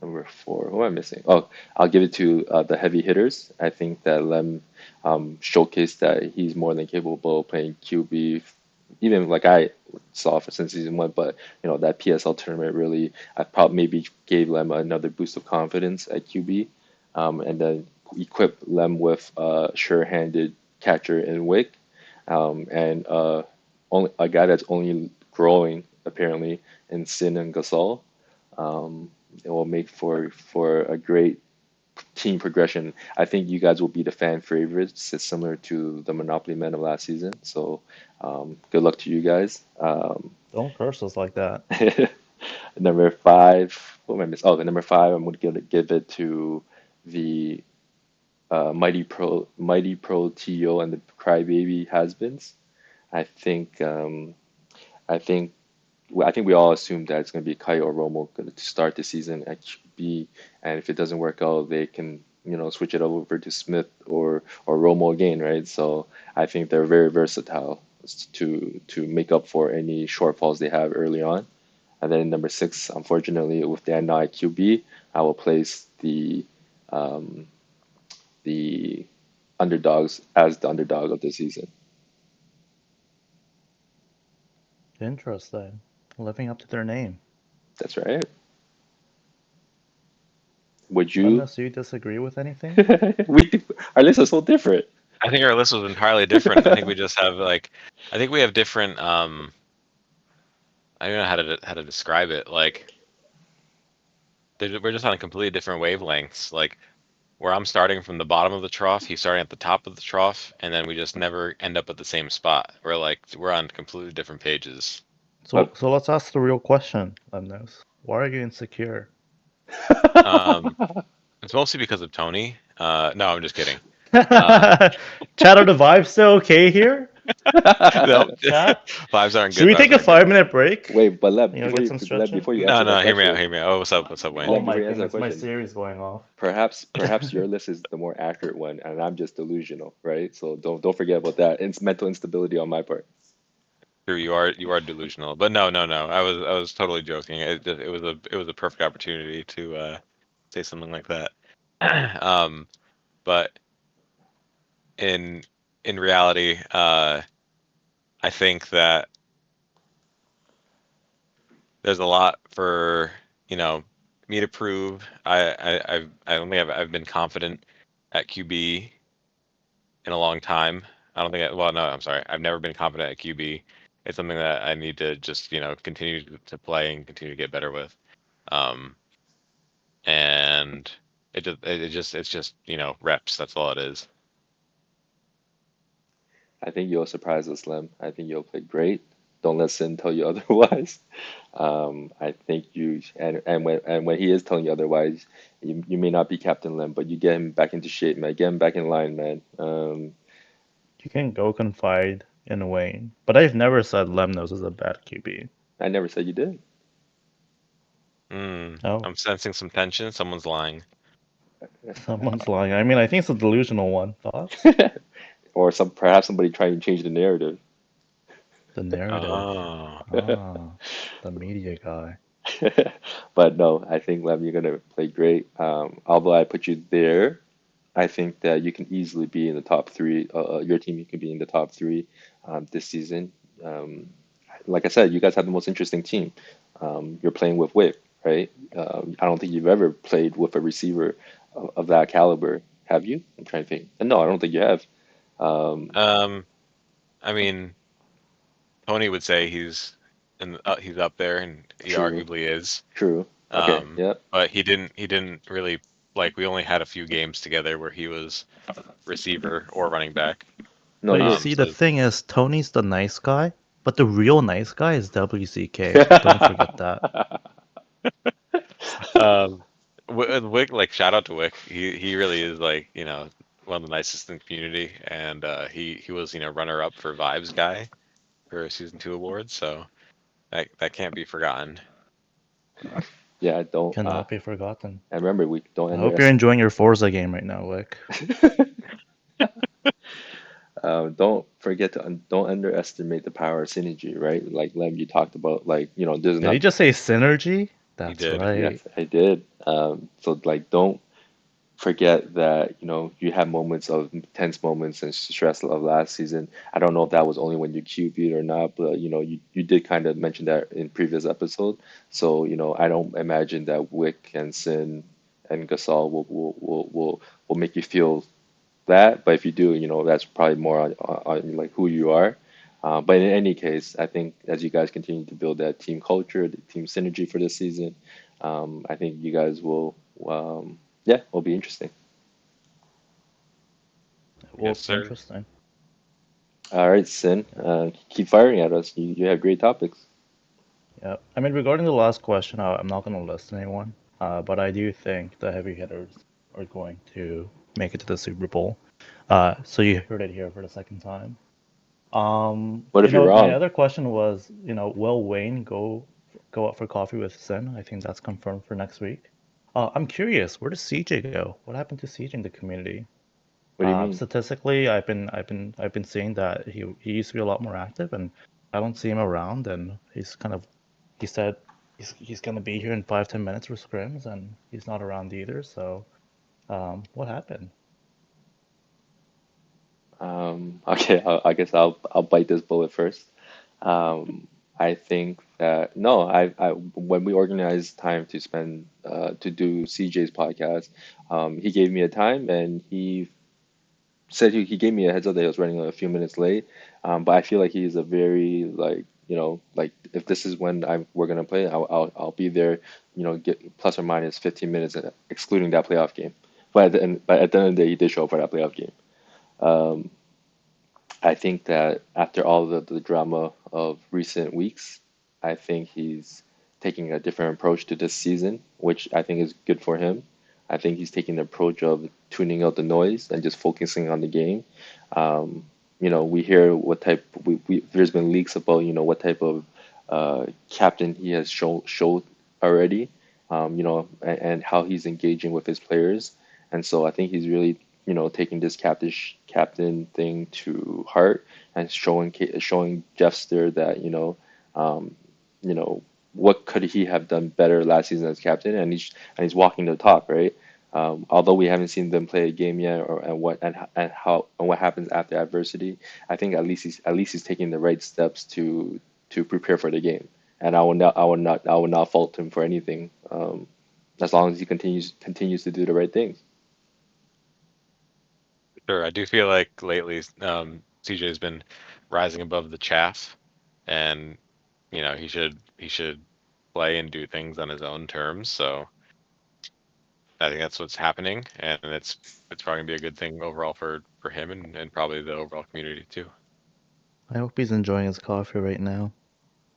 number four. Who am I missing? Oh, I'll give it to the heavy hitters. I think that Lem showcased that he's more than capable of playing QB, even like I saw for since season one. But that PSL tournament really, I probably maybe gave Lem another boost of confidence at QB, and then equipped Lem with a sure-handed catcher in Wick, and only a guy that's only growing apparently in Sin and Gasol. It will make for a great team progression. I think you guys will be the fan favorites. It's similar to the Monopoly Men of last season. So good luck to you guys. Don't curse us like that. Number five, what am I missing? Oh, the number five, I'm going to give it to the Mighty Pro TO and the Crybaby Has-Beens. I think I think I think we all assume that it's going to be Kai or Romo going to start the season at QB, and if it doesn't work out, they can switch it over to Smith or Romo again, right? So I think they're very versatile to make up for any shortfalls they have early on. And then number six, unfortunately, with Dan now at QB, I will place um, the underdogs as the underdog of the season. Interesting. Living up to their name. That's right. Would you? Lemnos, do you disagree with anything? we our list is so different. I think our list was entirely different. I think we just have like, I think we have different. I don't know how to describe it. Like, we're just on completely different wavelengths. Like, where I'm starting from the bottom of the trough, he's starting at the top of the trough, and then we just never end up at the same spot. We're on completely different pages. So, But so let's ask the real question, Lemnos. Why are you insecure? Um, it's mostly because of Tony. No, I'm just kidding. Um, Chat, are the vibes still okay here? no, Chat? vibes aren't Should good. we Vibes take a aren't good. 5 minute break? wait, but Leb, Get some stretching? before you No, answer no, that hear me out. question, Hear me out. Oh, what's up, Wayne? Oh Leb, my before you answer that goodness, my question, Siri's going off. perhaps your list is the more accurate one, and I'm just delusional, right? So don't forget about that. It's mental instability on my part. True, you are delusional, but no, no, no. I was totally joking. It was a perfect opportunity to say something like that. Um, but in in reality, I think that there's a lot for you know me to prove. I don't think I've been confident at QB in a long time. I don't think well, no, I'm sorry. I've never been confident at QB. It's something that I need to just continue to play and continue to get better with. Um, and it's just reps. That's all it is. I think you'll surprise us, Lem. I think you'll play great. Don't let Sin tell you otherwise. I think you and when he is telling you otherwise, you may not be Captain Lem, but you get him back into shape, man. Get him back in line, man. You can go confide in Wayne, but I've never said Lemnos is a bad QB. I never said you did. Oh, I'm sensing some tension. Someone's lying. someone's lying. I mean, I think it's a delusional one. Thoughts? or some perhaps somebody trying to change the narrative. The narrative. Oh, Ah, the media guy. But no, I think Lem, you're gonna play great. Although I put you there, I think that you can easily be in the top three. Your team, you can be in the top three this season. Um, like I said, you guys have the most interesting team. You're playing with Wick, right? I don't think you've ever played with a receiver of that caliber, have you? I'm trying to think. No, I don't think you have. Um, um, I mean, Tony would say he's up there, and he true, arguably is. true. Okay, Um, yep. but he didn't really like. We only had a few games together where he was receiver or running back. No, But he you is. see, the So thing is, Tony's the nice guy, but the real nice guy is WCK. Don't forget that. um, Wick, like shout out to Wick. He really is like one of the nicest in the community, and he was runner up for Vibes guy for season 2 awards. So that can't be forgotten. Yeah, don't. Cannot be forgotten. And remember, we don't I hope you're underestimate. enjoying your Forza game right now, Wick. Don't forget to don't underestimate the power of synergy, right? Like Lem, you talked about, like there's Did he not. just say synergy? He That's did. right. Yes, I did. So like, don't forget that you had moments of tense moments and stress of last season. I don't know if that was only when you QB'd or not, but you did kind of mention that in previous episode. So I don't imagine that Wick and Sin and Gasol will make you feel that. But if you do, that's probably more on like who you are. But in any case, I think as you guys continue to build that team culture, the team synergy for this season, I think you guys yeah, will be interesting. It will Yes, be sir. interesting. All right, Sin, keep firing at us. You have great topics. Yeah. I mean, regarding the last question, I'm not going to list anyone, but I do think the heavy hitters are going to make it to the Super Bowl. So you heard it here for the second time. What if you're My wrong? other question was, will Wayne go out for coffee with Sin? I think that's confirmed for next week. I'm curious, where does CJ go? What happened to CJ in the community? What do you mean? Statistically, I've been seeing that he used to be a lot more active, and I don't see him around. And he said he's gonna be here in 5-10 minutes for scrims, and he's not around either. So, what happened? Okay, I guess I'll bite this bullet first. I think that no, I when we organized time to spend to do CJ's podcast, he gave me a time and he said he gave me a heads up that he was running a few minutes late. But I feel like he's a very like like if this is when we're gonna play, I'll be there. Get plus or minus 15 minutes, excluding that playoff game. But at the end of the day, he did show up for that playoff game. Um, I think that after all the drama of recent weeks, I think he's taking a different approach to this season, which I think is good for him. I think he's taking the approach of tuning out the noise and just focusing on the game. We hear what type there's been leaks about, what type of captain he has showed already, and how he's engaging with his players. And so I think he's really, taking this captain thing to heart and showing Jeffster that, um, you know, what could he have done better last season as captain, and he's walking the talk, right? Although we haven't seen them play a game yet, or and how and what happens after adversity, I think at least he's taking the right steps to prepare for the game, and I will not fault him for anything, as long as he continues to do the right things. Sure. I do feel like lately, CJ's been rising above the chaff, and he should play and do things on his own terms. So I think that's what's happening, and it's probably gonna be a good thing overall for him and probably the overall community too. I hope he's enjoying his coffee right now.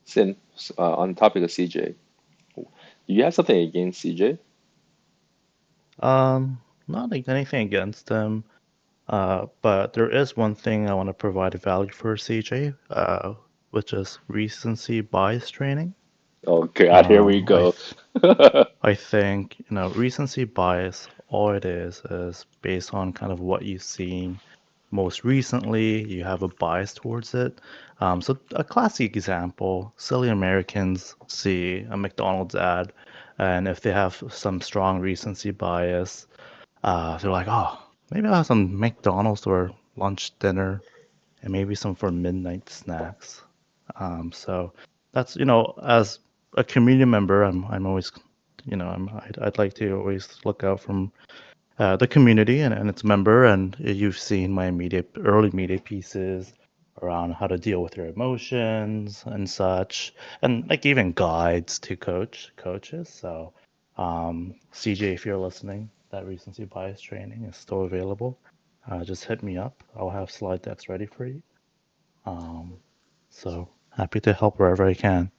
Sin, on the topic of CJ, do you have something against CJ? Not like anything against him. But there is one thing I want to provide value for CJ, which is recency bias training. Oh God, here we I go. I think, recency bias, all it is based on kind of what you've seen, most recently, you have a bias towards it. So a classic example, silly Americans see a McDonald's ad, and if they have some strong recency bias, they're like, oh, maybe I'll have some McDonald's for lunch, dinner, and maybe some for midnight snacks. So that's, as a community member, I'm always, I'd like to always look out from the community and its member, and you've seen my early media pieces around how to deal with your emotions and such, and like even guides to coaches. So, CJ, if you're listening, that recency bias training is still available. Just hit me up. I'll have slide decks ready for you. Um, so happy to help wherever I can.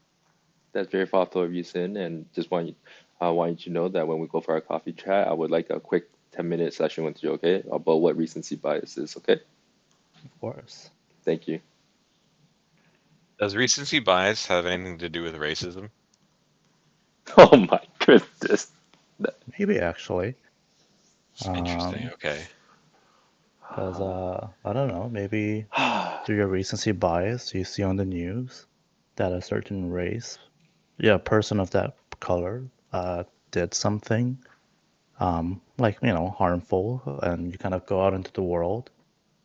That's very thoughtful of you, Sin, and just want you to know that when we go for our coffee chat, I would like a quick 10-minute session with you, okay, about what recency bias is, okay? Of course. Thank you. Does recency bias have anything to do with racism? Oh my goodness. Maybe actually. Interesting. Um, Okay. because I don't know, maybe through your recency bias, you see on the news that a certain race, yeah, a person of that color, did something, like, harmful, and you kind of go out into the world,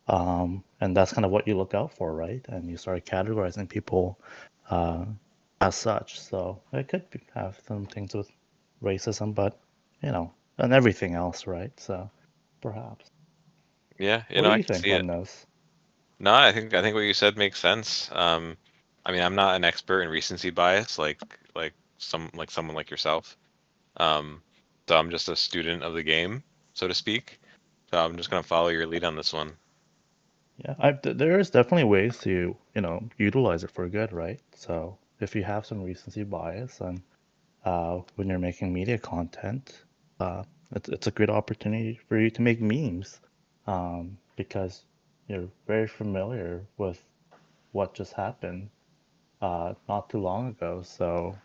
and that's kind of what you look out for, right? And you start categorizing people, uh, as such. So it could have some things with racism, but, and everything else, right? So perhaps. Yeah, What do I you can think see it. on this? No, I think what you said makes sense. I mean, I'm not an expert in recency bias, like someone like yourself. Um, so I'm just a student of the game, so to speak. So I'm just gonna follow your lead on this one. Yeah, there is definitely ways to, utilize it for good, right? So if you have some recency bias and when you're making media content, uh, it's a good opportunity for you to make memes, because you're very familiar with what just happened not too long ago. So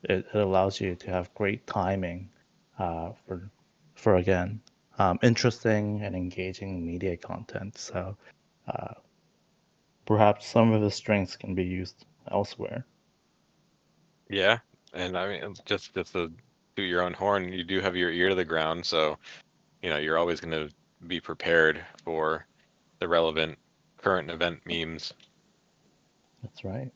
it allows you to have great timing for again, interesting and engaging media content. So uh, perhaps some of his strengths can be used elsewhere. Yeah, and I mean, it's just to your own horn, you do have your ear to the ground, so you're always gonna be prepared for the relevant current event memes. That's right.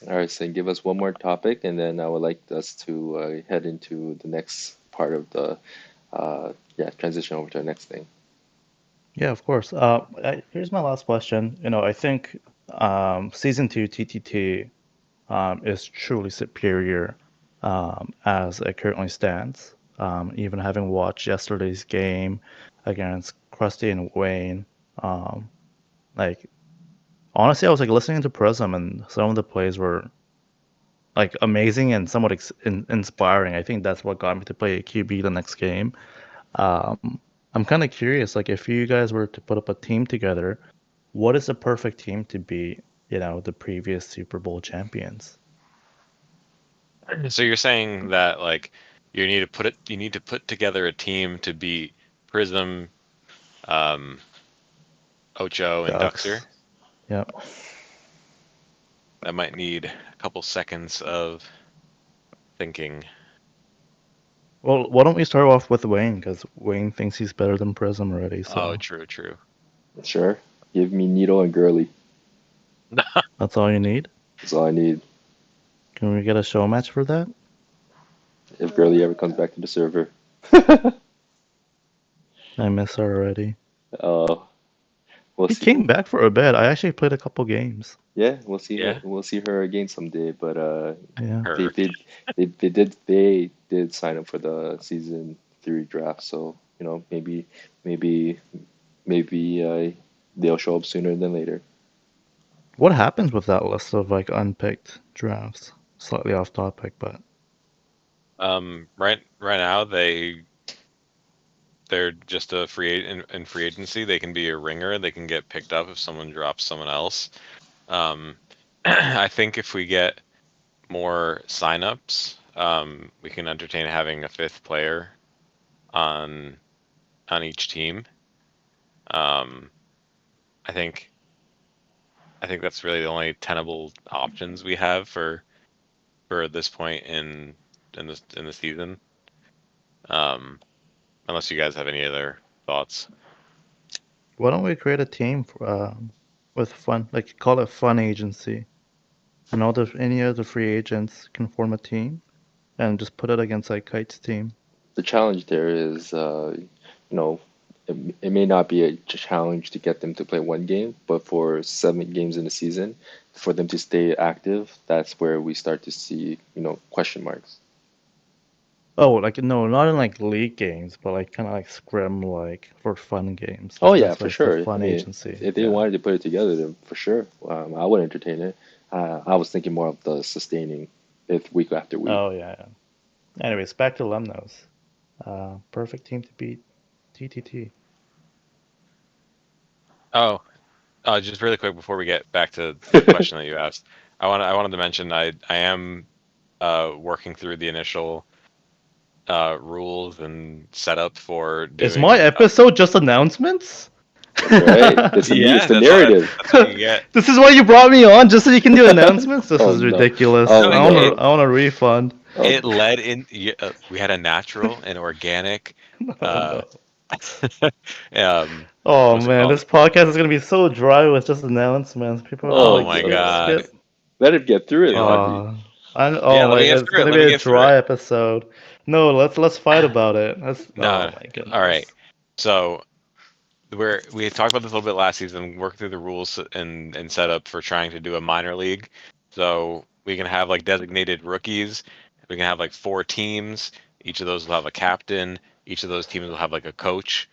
All right, Sin, give us one more topic, and then I would like us to head into the next part of the, yeah, transition over to the next thing. Yeah, of course. Here's my last question. I think season two TTT is truly superior as it currently stands. Even having watched yesterday's game against Krusty and Wayne, um, like honestly, I was like listening to Prism, and some of the plays were like amazing and somewhat inspiring. I think that's what got me to play QB the next game. Um, I'm kind of curious, like if you guys were to put up a team together, what is the perfect team to be, the previous Super Bowl champions? So you're saying that like you need to put together a team to beat Prism, um, Ocho, and Duxer. Ducks. Yep. That might need a couple seconds of thinking. Well, why don't we start off with Wayne? Because Wayne thinks he's better than Prism already, Oh, so true, true. Sure. Give me Needle and Girly. that's all you need. That's all I need. Can we get a show match for that? If Girly ever comes back to the server. I miss her already. Uh, we'll He see. came back for a bit. I actually played a couple games. Yeah, we'll see her. Yeah, We'll see her again someday. But Yeah. they her. they they did sign up for the season 3 draft. So maybe maybe they'll show up sooner than later. What happens with that list of like unpicked drafts? Slightly off topic, but Right now they're just a in free agency. They can be a ringer. They can get picked up if someone drops someone else. Um, I think if we get more signups, we can entertain having a fifth player on each team. Um, I think I think that's really the only tenable options we have for this point in the season. Um, Unless you guys have any other thoughts. Why don't we create a team with fun, like call it fun agency, and any other free agents can form a team and just put it against like Kite's team. The challenge there is, know, it may not be a challenge to get them to play one game, but for 7 games in the season, for them to stay active, that's where we start to see, question marks. Oh, like no, not in like league games, but like kind of like scrim, like for fun games. Oh Like yeah, that's for why it's the sure. I fun mean, agency. if they Yeah. wanted to put it together, then for sure, I would entertain it. I was thinking more of the sustaining it week after week. Oh yeah. Anyways, back to Lemnos. Perfect team to beat TTT. Oh, just really quick before we get back to the question that you asked, I wanted to mention I am working through the initial rules and setup for Is my doing. episode just announcements? That's right. It's Yeah, the narrative. that's what you get. This is why you brought me on, just so you can do announcements? This Oh is no. ridiculous. Oh No, no. I want a refund. Oh, it led in. We had a natural and organic. Oh Uh, no. Oh what's it man, called? this podcast is gonna be so dry with just announcements. People are gonna Oh oh like my skip, no. God. skip. Let him get through it, You know, Audrey. Oh, yeah. oh Let my me get god, it's through it. gonna Let be me a get through dry it. episode. No, let's fight about it. Oh No. my All right. goodness. So we had talked about this a little bit last season, worked through the rules and set up for trying to do a minor league. So we can have like designated rookies. We can have like 4 teams. Each of those will have a captain. Each of those teams will have like a coach.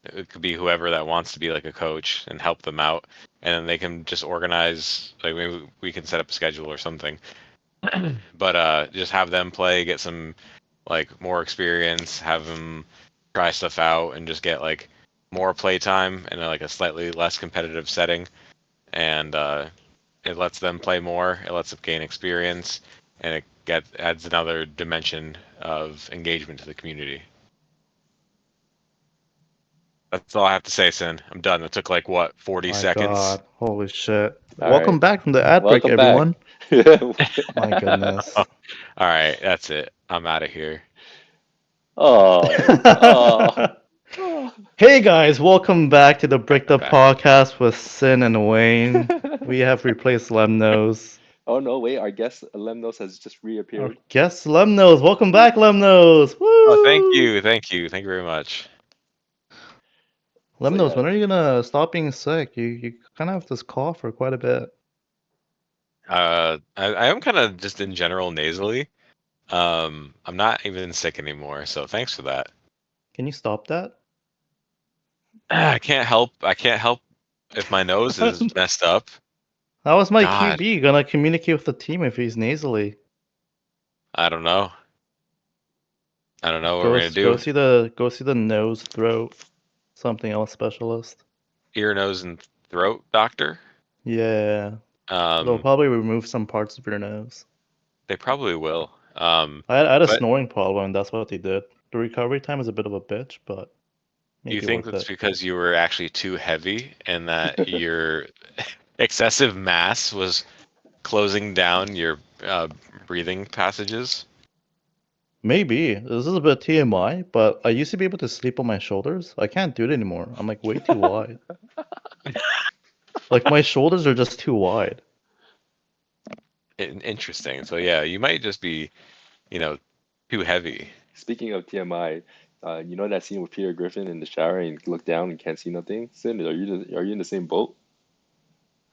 It could be whoever that wants to be like a coach and help them out. And then they can just organize, like maybe we can set up a schedule or something. But just have them play, get some like more experience, have them try stuff out, and just get like more play time in like a slightly less competitive setting. And it lets them play more. It lets them gain experience, and it adds another dimension of engagement to the community. That's all I have to say, Sin. I'm done. It took like what, 40 My seconds? god, holy shit. All right. Welcome back from the ad break, Welcome back. everyone. My Oh, goodness. all right, that's it. I'm out of here. Oh, oh, oh. Hey guys, welcome back to the All right, Bricked I'm Up back. Podcast with Sin and Wayne. We have replaced Lemnos. Oh no, wait, our guest Lemnos has just Our reappeared. guest Lemnos. Welcome back, Lemnos. Oh, thank Woo! you, thank you, thank you very much. So Lemnos, yeah, when are you gonna stop being sick? You kind of have this cough for quite a bit. I am kind of just in general nasally. I'm not even sick anymore, so thanks for that. Can you stop that? I can't help. I can't help if my nose is messed up. How is my God, QB gonna communicate with the team if he's nasally? I don't know. I don't know what Go we're gonna do. go see the nose throat something else specialist. Ear, nose, and throat doctor. Yeah, they'll Um, probably remove some parts of your nose. they probably will. I had a But snoring problem, and that's what they did. The recovery time is a bit of a bitch, but do you make it think worth that's it. because you were actually too heavy and that your excessive mass was closing down your breathing passages? Maybe this is a bit TMI, but I used to be able to sleep on my shoulders. I can't do it anymore. I'm like way too wide. Like my shoulders are just too wide. Interesting. So yeah, you might just be, you know, too heavy. speaking of TMI, you know that scene with Peter Griffin in the shower and you look down and can't see nothing? Sid, are you in the same boat?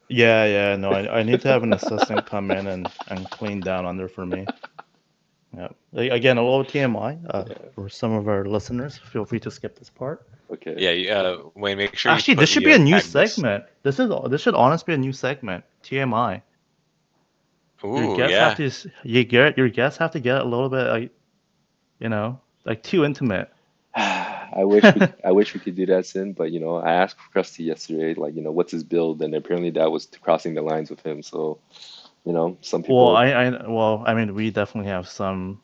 Yeah, no, I need to have an assistant come in and clean down under for me. Yeah. Again, a little TMI Yeah. for some of our listeners. Feel free to skip this part. Okay. Yeah, Wayne, make sure you Actually, put this should the be a new tag this. segment. This should honestly be a new segment. TMI. Your Ooh, guests have yeah. to your guests have to get a little bit like like too intimate. I wish we could do that, Sin, but I asked Krusty yesterday, like, what's his build, and apparently that was crossing the lines with him. So, some Well, people, I mean, we definitely have some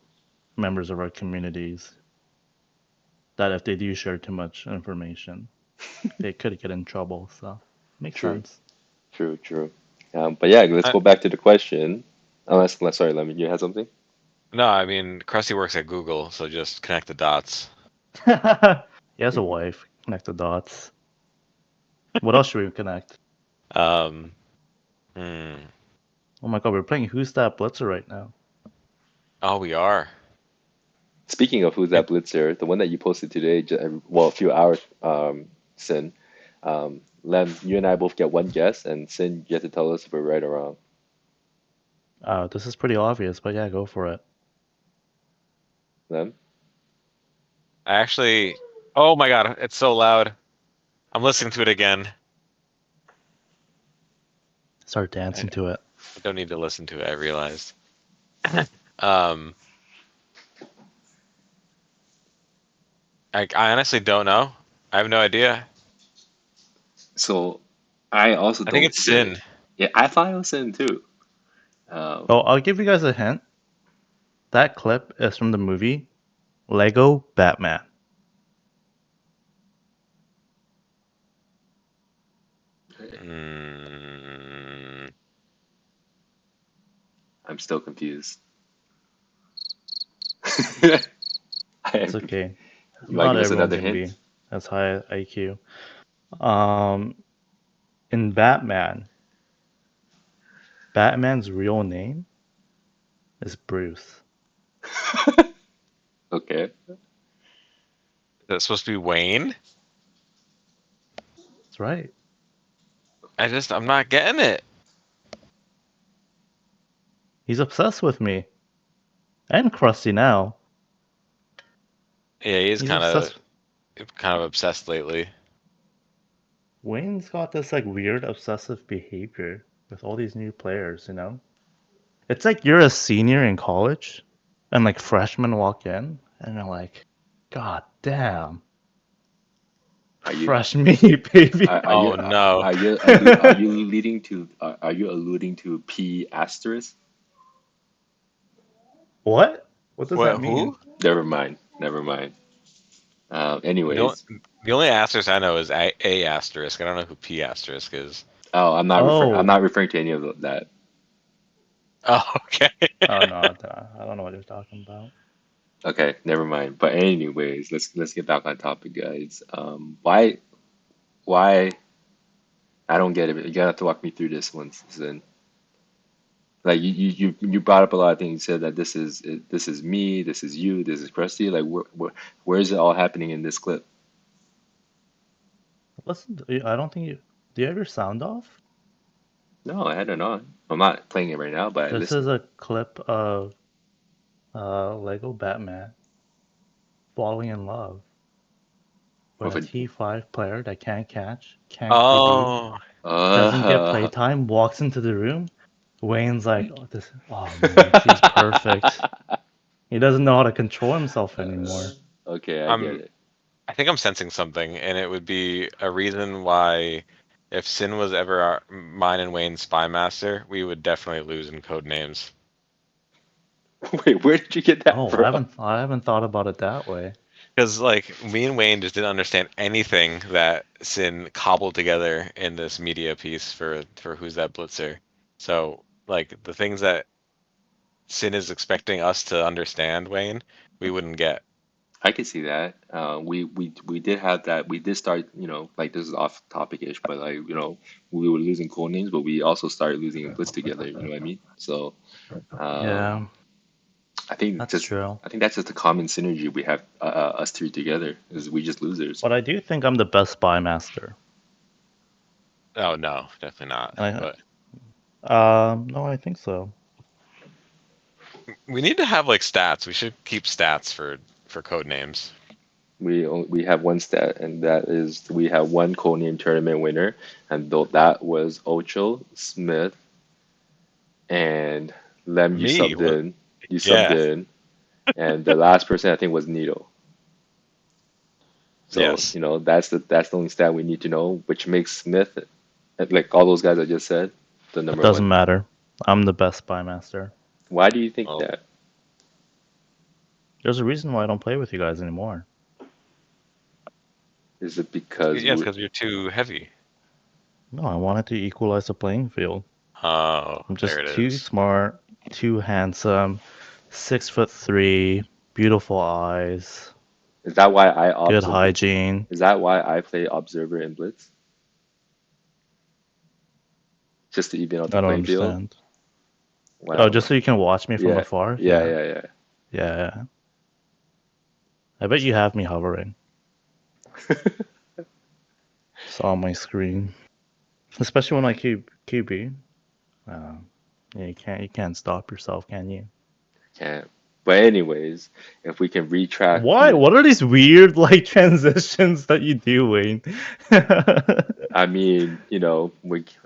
members of our communities that if they do share too much information. they could get in trouble. So makes True, sense. true. But yeah, let's Uh, go back to the question. Sorry, Lemon, you had something? no, I mean Krusty works at Google, so just connect the dots. He has a wife. Connect the dots. What else should we connect? Um, hmm. Oh my god, we're playing Who's That Blitzer right now. Oh, we are. Speaking of Who's It, That Blitzer, the one that you posted today, well, a few hours, Sin, Lem, you and I both get one guess, and Sin, you have to tell us if we're right or wrong. This is pretty obvious, but yeah, go for it. Lem? I actually. Oh my God, it's so loud. I'm listening to it again. Start I, dancing to it. I don't need to listen to it. I realized. Um, I honestly don't know. I have no idea. So I also I think don't it's get it. Sin. Yeah, I thought it was Sin too. Um, Oh, I'll give you guys a hint. That clip is from the movie Lego Batman. Mm, I'm still confused. I am It's confused. okay. You want to Not give us everyone another can hint? be as high IQ. Um, in Batman, Batman's real name is Bruce. Okay. is that supposed to be Wayne? That's right. I'm not getting it. He's obsessed with me and Krusty now. Yeah, he's He's obsessed. kind of obsessed lately. Wayne's got this like weird obsessive behavior with all these new players, you know? It's like you're a senior in college and like freshmen walk in and you're like, God damn, Are you fresh meat, baby. are you Oh no. are you leading to are you alluding to P asterisk? What? What does that What? mean? Who? Never mind. Never mind. The only, Anyways, the only asterisk I know is A asterisk. I don't know who P asterisk is. oh, I'm Oh, not referring to any of that. Oh, okay. oh no, I don't know what you're talking about. Okay, never mind. But anyways, let's get back on topic, guys. Why I don't get it. You gotta have to walk me through this one, Sin. Like you brought up a lot of things. You said that this is me, this is you, this is Krusty. Like where is it all happening in this clip? Listen, I don't think you. Do you have your sound off? No, I had it on. I'm not playing it right now, but I This is listen. a clip of Lego Batman falling in love with Of a a T5 player that can't catch, can't QB, Oh, doesn't get uh, playtime, walks into the room. Wayne's like, oh, this, oh man, she's perfect. He doesn't know how to control himself anymore. okay, I get I'm. it. I think I'm sensing something, and it would be a reason why, if Sin was ever mine and Wayne's spy master, we would definitely lose in code names. Wait, where did you get that Oh, from? I haven't thought about it that way. Because like me and Wayne just didn't understand anything that Sin cobbled together in this media piece for Who's That Blitzer. So like the things that Sin is expecting us to understand, Wayne, we wouldn't get. I can see that. We did have that. We did start, like this is off topic-ish, but like, we were losing code names, but we also started losing in Blitz together. You know what I mean? So, um, Yeah, that's true. I think that's just a common synergy we have, us three together, is we just losers. But I do think I'm the best spy master. Oh no, definitely not. And But no, I think so. we need to have like stats. We should keep stats for code names. We have one stat, and that is we have one codename tournament winner, and though that was Ocho Smith and Lem. Me? What? You subbed Yeah. in, and the last person I think was Nito. So, Yes. that's the only stat we need to know, which makes Smith, like all those guys I just said, the It number doesn't one. matter. I'm the best spy master. Why do you think Oh, that? There's a reason why I don't play with you guys anymore. Is it because Yeah, it's because you're too heavy. No, I wanted to equalize the playing field. Oh, I'm there just it too is. smart, too handsome, 6'3", beautiful eyes, is that why I good observe? hygiene. Is that why I play observer in Blitz? Just to even out the I don't playing field? understand. Oh, Wow. just so you can watch me from Yeah, afar? yeah, Yeah. yeah, yeah. Yeah. I bet you have me hovering. It's on my screen. Especially when I QB. Uh, yeah, you can't stop yourself, can you? Can't. But anyways, if we can retract Why? the, What are these weird like transitions that you do, Wayne? I mean,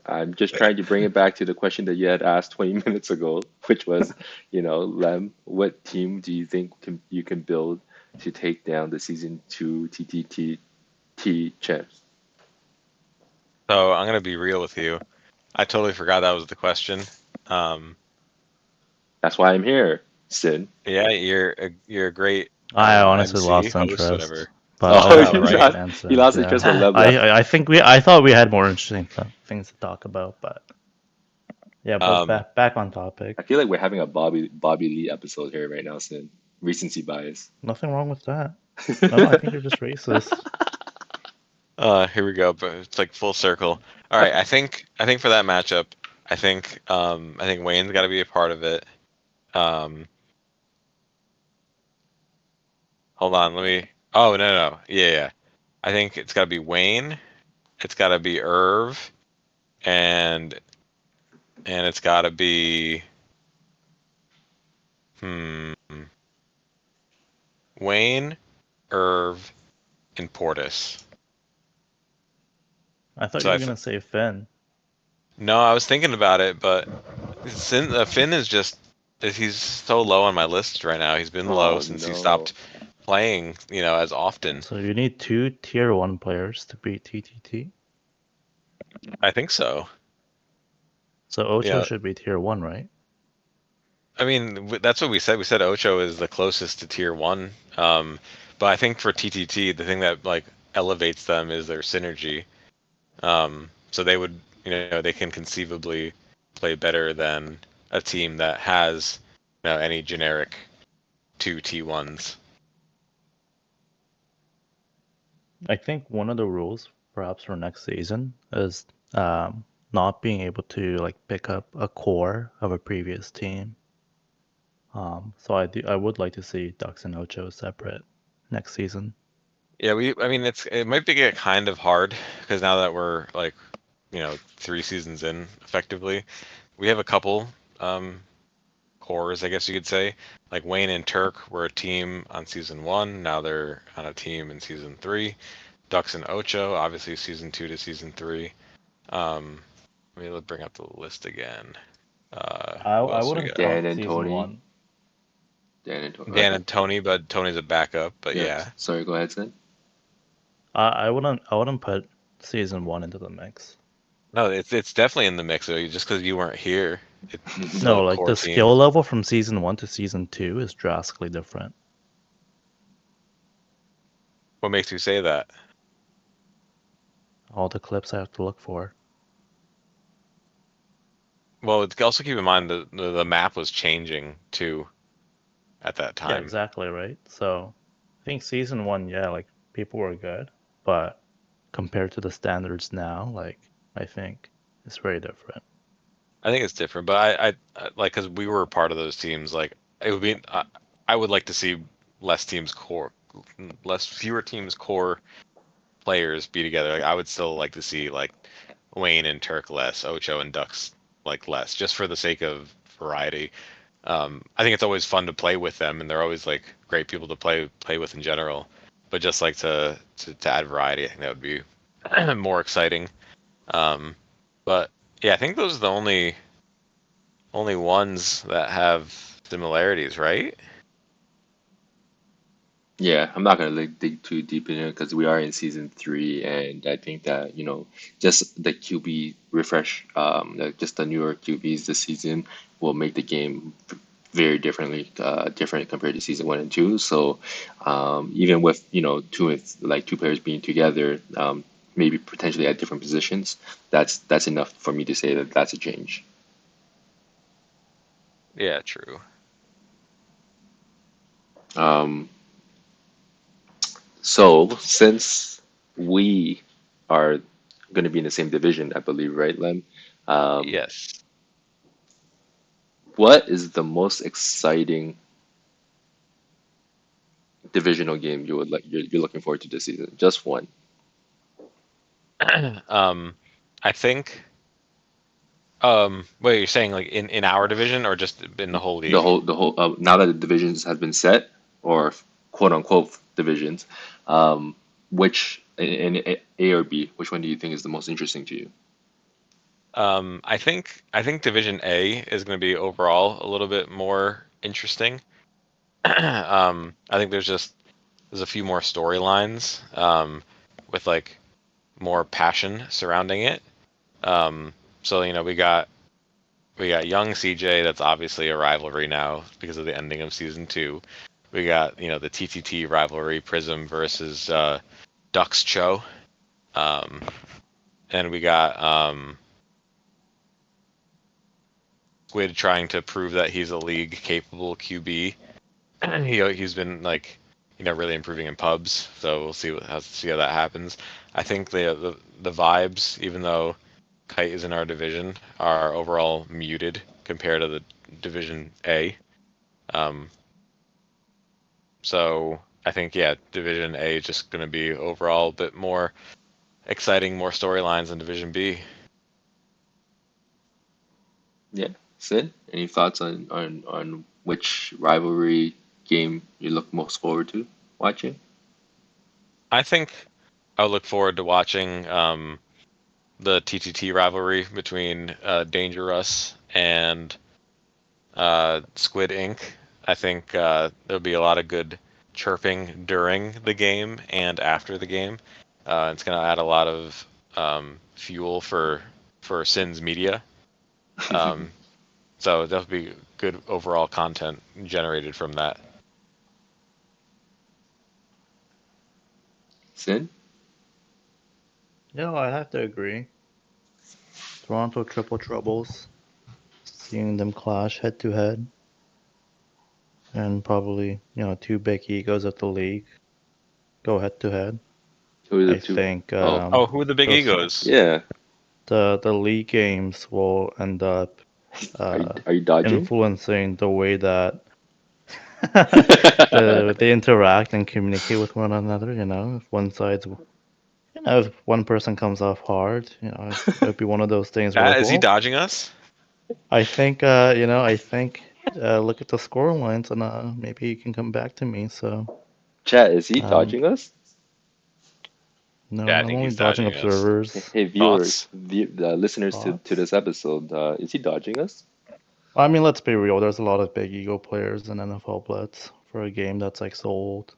I'm just trying to bring it back to the question that you had asked 20 minutes ago, which was, Lem, what team do you think you can build to take down the season two TTT champs? So I'm gonna be real with you. I totally forgot that was the question. Um, That's why I'm here, Sin. yeah, you're a great I honestly MC, lost host, whatever. interest, but Oh, I'll Oh, let right? you you answer. lost interest Yeah, when Lem left. I thought we had more interesting things to talk about, but yeah, but Um, back on topic. I feel like we're having a Bobby Lee episode here right now, Sin. Recency bias. Nothing wrong with that. No, I think you're just racist. here we go, but it's like full circle. All right, I think for that matchup, I think Wayne's got to be a part of it. Um, hold on, let me. Oh no, yeah, yeah. I think it's got to be Wayne. It's got to be Irv, and it's got to be hmm Wayne, Irv, and Portis. I thought So you were gonna say Finn. no, I was thinking about it, but Finn is just he's so low on my list right now. He's been low Oh since he no. stopped playing, as often. So you need two tier one players to beat TTT. I think so. So Ocho Yeah. should be tier one, right? I mean, that's what we said. We said Ocho is the closest to tier one. But I think for TTT, the thing that like elevates them is their synergy. So they would, they can conceivably play better than a team that has, any generic two T1s. I think one of the rules, perhaps for next season, is not being able to like pick up a core of a previous team. So I would like to see Ducks and Ocho separate next season. Yeah, I mean, it might be get kind of hard because now that we're like, 3 seasons in effectively, we have a couple um, cores, I guess you could say. Like Wayne and Turk were a team on season one. Now they're on a team in season three. Ducks and Ocho, obviously season two to season three. Um, let's bring up the list again. Who I else we wouldn't got? Dan count and season Tony. one. Dan and Tony. Go Dan ahead. and Tony, but Tony's a backup. But Yes. yeah, Sorry, go ahead, Sin. I wouldn't put season one into the mix. no, it's definitely in the mix. Though, just because you weren't here, it's still No, a like core the team. skill level from season one to season two is drastically different. What makes you say that? All the clips I have to look for. Well, also keep in mind the map was changing too at that Yeah, time. exactly, right? So I think season one, yeah, like people were good, but compared to the standards now, like I think it's very different. I think it's different, but I like because we were part of those teams. Like it would be, I would like to see less teams core, fewer teams core players be together. Like I would still like to see like Wayne and Turk less, Ocho and Ducks like less, just for the sake of variety. I think it's always fun to play with them, and they're always like great people to play with in general. But just like to add variety, I think that would be more exciting. Um, but yeah, I think those are the only ones that have similarities, right? Yeah, I'm not gonna like dig too deep in it because we are in season three, and I think that just the QB refresh, just the newer QBs this season will make the game very differently, different compared to season one and two. So even with two players being together, maybe potentially at different positions, that's enough for me to say that that's a change. Yeah, true. Um, so since we are going to be in the same division, I believe, right, Lem? Um, Yes. what is the most exciting divisional game you would like you're looking forward to this season? Just one. um, I think. Wait, you're saying like in our division or just in the whole league? Now that the divisions have been set, or quote unquote divisions, which in A or B, which one do you think is the most interesting to you? I think Division A is going to be overall a little bit more interesting. I think there's a few more storylines with like more passion surrounding it. So we got young CJ. That's obviously a rivalry now because of the ending of season two. We got the TTT rivalry, Prism versus Ducks Cho, um, and we got Squid trying to prove that he's a league capable QB. He's been like really improving in pubs, so we'll see how that happens. I think the vibes, even though Kite is in our division, are overall muted compared to the Division A. Um, so I think yeah, Division A is just going to be overall a bit more exciting, more storylines than Division B. Yeah, Sid, any thoughts on which rivalry game you look most forward to watching? I think I look forward to watching the TTT rivalry between Dangerous and Squid Ink. I think there'll be a lot of good chirping during the game and after the game. It's going to add a lot of fuel for Sin's media. Um, so there'll be good overall content generated from that. Sid? Yeah, I have to agree. Toronto Triple Troubles, seeing them clash head to head, and probably, two big egos of the league go head to head. Who are the I two? think Oh, Oh, who are the big those egos? yeah. the league games will end up Are you dodging? influencing the way that they interact and communicate with one another. If one side's if one person comes off hard, it would be one of those things where Chat, like, is he well, dodging us? I think look at the score lines and maybe you can come back to me. So Chat, is he um, dodging us? Yeah, no, I I'm think only he's dodging dodging us. observers, Hey viewers, Thoughts? the listeners to thoughts. this episode, is he dodging us? I mean, let's be real. There's a lot of big ego players in NFL Blitz for a game that's like so old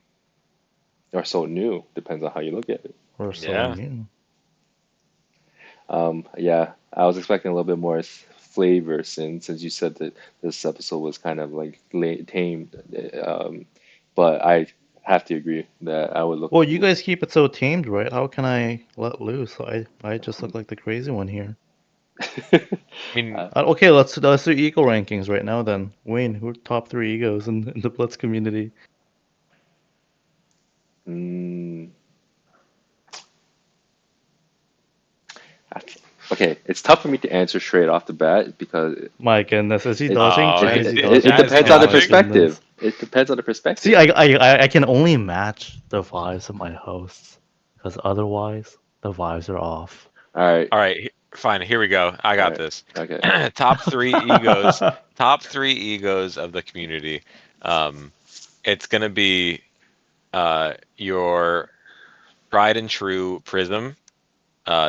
Or so new? Depends on how you look at it. or so Yeah. new. Yeah, I was expecting a little bit more flavor since you said that this episode was kind of like tamed. But I have to agree that I would look. Well, you guys keep it so tamed, right? How can I let loose? I just look like the crazy one here. I mean, uh, Okay, let's do ego rankings right now then. Wayne, who are top three egos in the Blitz community? mm, I- okay, it's tough for me to answer straight off the bat because My goodness, is he it dodging? oh, Chat, it, is he it chat dodging? is depends Oh on the my dodging. perspective. goodness. It depends on the See, perspective. I can only match the vibes of my hosts, because otherwise the vibes are off. All right, All right, fine. Here we go. I all got right, this. okay. Top three egos. Top three egos of the community. Um, it's gonna be your tried and true Prism.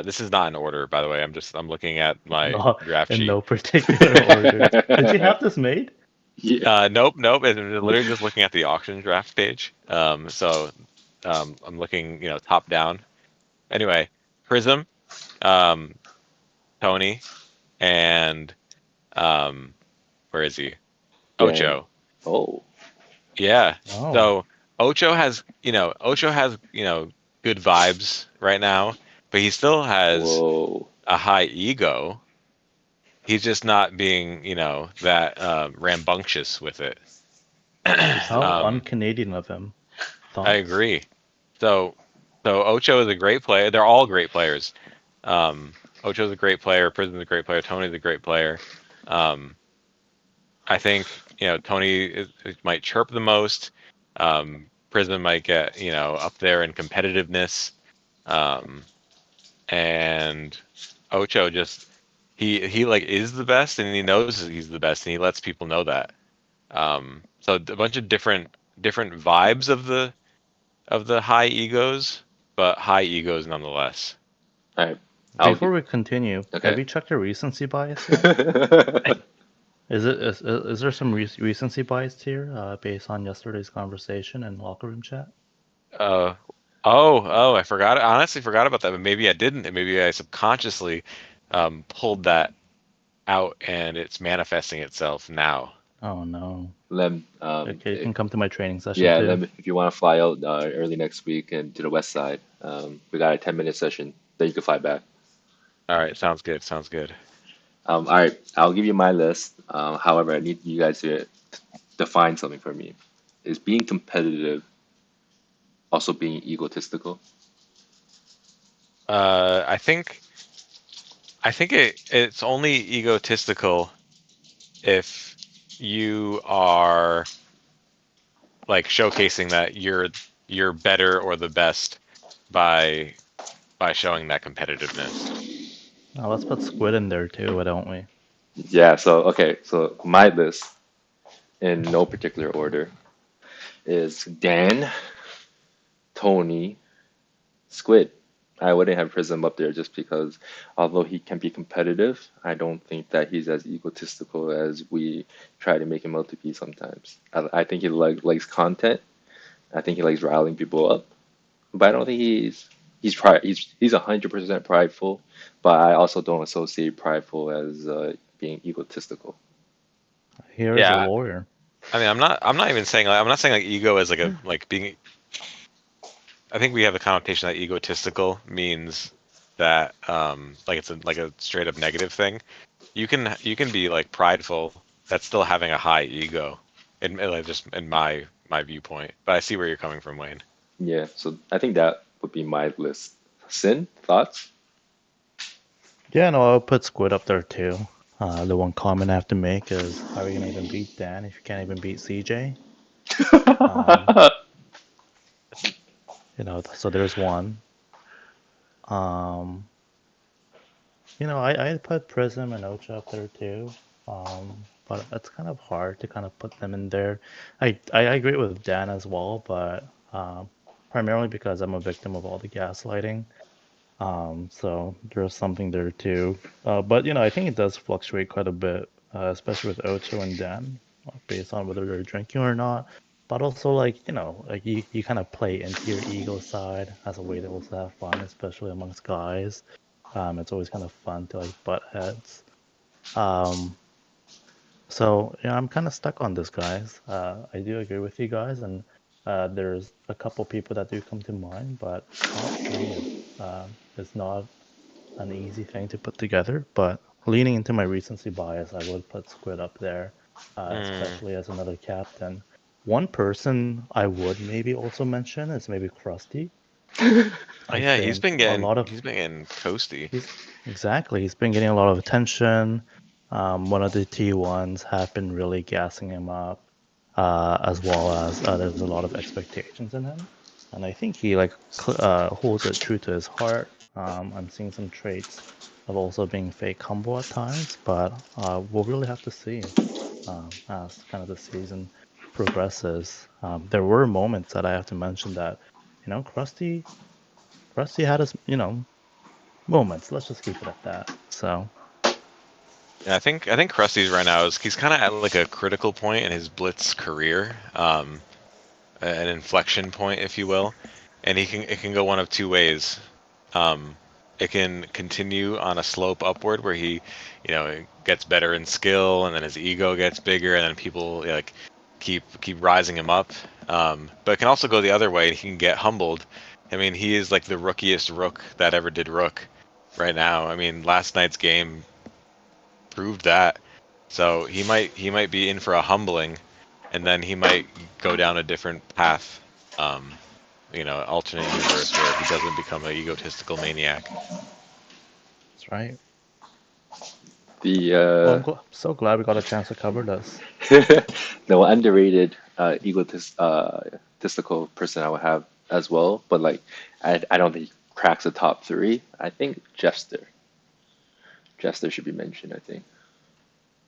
This is not in order, by the way. I'm looking at my No, draft in sheet. no particular order. Did you have this made? Yeah. Nope. I'm literally just looking at the auction draft page. So I'm looking, top down. Anyway, Prism, um, Tony, and um, where is he? Dan. Ocho. Oh, Yeah. Oh, So Ocho has, good vibes right now, but he still has whoa. a high ego. He's just not being, that rambunctious with it. how um, un-Canadian of him. I Thoughts? agree. So, so Ocho is a great player. They're all great players. Ocho's a great player. Prison's a great player. Tony's a great player. Um, I think Tony might chirp the most. Prison might get up there in competitiveness, um, and Ocho just he like is the best, and he knows he's the best, and he lets people know that. So a bunch of different vibes of the high egos, but high egos nonetheless. All right. I'll Before get. we continue, have Okay. you checked your recency bias yet? Is there some recency bias here based on yesterday's conversation and locker room chat? Uh, oh, I forgot. I honestly forgot about that, but maybe I didn't, and maybe I subconsciously pulled that out, and it's manifesting itself now. Oh no. Lem, Okay, you can come to my training session yeah, too. Lem, if you want to fly out early next week and to the west side, we got a 10-minute session. Then you can fly back. All right, sounds good. Sounds good. All right, I'll give you my list. However, I need you guys to define something for me. Is being competitive also being egotistical? I think it's only egotistical if you are like showcasing that you're better or the best by showing that competitiveness. Now let's put Squid in there too, why don't we? Yeah, so okay, so my list in no particular order is Dan, Tony, Squid. I wouldn't have Prism up there just because, although he can be competitive, I don't think that he's as egotistical as we try to make him out to be sometimes. I think he likes content. I think he likes riling people up, but I don't think he's 100% prideful. But I also don't associate prideful as being egotistical. Here is a Yeah, lawyer. I mean, I'm not even saying like I'm not saying like ego as like a like being. I think we have the connotation that egotistical means that like it's like a straight up negative thing. You can be like prideful that's still having a high ego, like just in my viewpoint. But I see where you're coming from, Wayne. Yeah, so I think that would be my list. Sin, thoughts? Yeah, no, I'll put Squid up there too. The one comment I have to make is how are you gonna even beat Dan if you can't even beat CJ? Um, so there's one. Um, I put Prism and Ocha up there too. But it's kind of hard to kind of put them in there. I agree with Dan as well, but primarily because I'm a victim of all the gaslighting. So there's something there too. But I think it does fluctuate quite a bit, especially with Ocho and Dan, based on whether they're drinking or not. But also like, like you kind of play into your ego side as a way to also have fun, especially amongst guys. It's always kind of fun to like butt heads. Um, so I'm kind of stuck on this, guys. I do agree with you guys, and there's a couple people that do come to mind, but top three is not an easy thing to put together. But leaning into my recency bias, I would put Squid up there, Mm. especially as another captain. One person I would maybe also mention is maybe Krusty. Oh I yeah, think a lot of he's been getting toasty. he's exactly he's been getting a lot of attention. One of the T1s have been really gassing him up, as well as there's a lot of expectations in him, and I think he like holds it true to his heart. I'm seeing some traits of also being fake humble at times, but we'll really have to see as kind of the season progresses. There were moments that I have to mention that, Krusty had his, moments. Let's just keep it at that. So, Yeah, I think Krusty's right now is he's kind of at like a critical point in his Blitz career, an inflection point, if you will, and it can go one of two ways. Um, it can continue on a slope upward where he, gets better in skill, and then his ego gets bigger, and then people like keep rising him up. But it can also go the other way. He can get humbled. I mean, he is like the rookiest rook that ever did rook right now. I mean, last night's game proved that. So he might be in for a humbling, and then he might go down a different path. Alternate universe where he doesn't become an egotistical maniac. That's right. Well, The so glad we got a chance to cover this. no underrated egotistical person I would have as well, but like I don't think he cracks the top three. I think Jester. Jester should be mentioned, I think.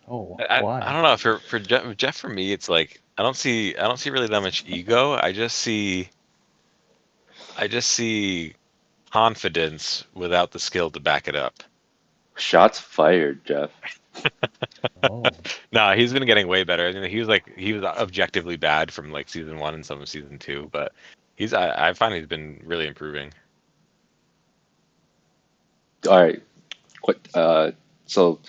Oh, I why? don't know for Jeff, for me it's like I don't see really that much ego. I just see confidence without the skill to back it up. Shots fired, Jeff. Oh, Nah, he's been getting way better. I mean, he was objectively bad from like season one and some of season two, but I find he's been really improving. All right, so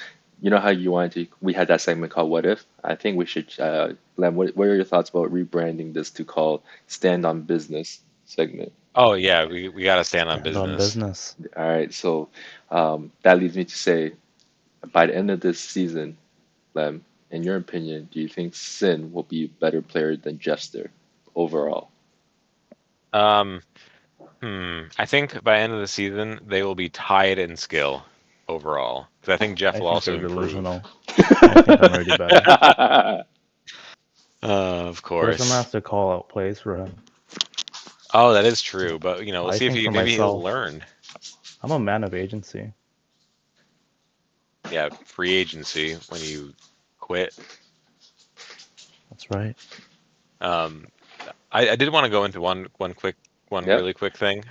you know how you wanted to, we had that segment called What If? I think we should, Len, what are your thoughts about rebranding this to call Stand on Business segment? Oh yeah, we gotta stand on stand on business. business. All right, so that leads me to say, by the end of this season, Lem, in your opinion, do you think Sin will be a better player than Jester overall? Um, I think by end of the season they will be tied in skill overall because I think Jeff I will think also you're improve. delusional. I think I'm already better. Of Where's the course. master call out plays for him? Oh, that is true, but we'll I see if think he for maybe he'll myself, learn. I'm a man of agency. Yeah, free agency when you quit. That's right. Um, I did want to go into one Yep. really quick thing.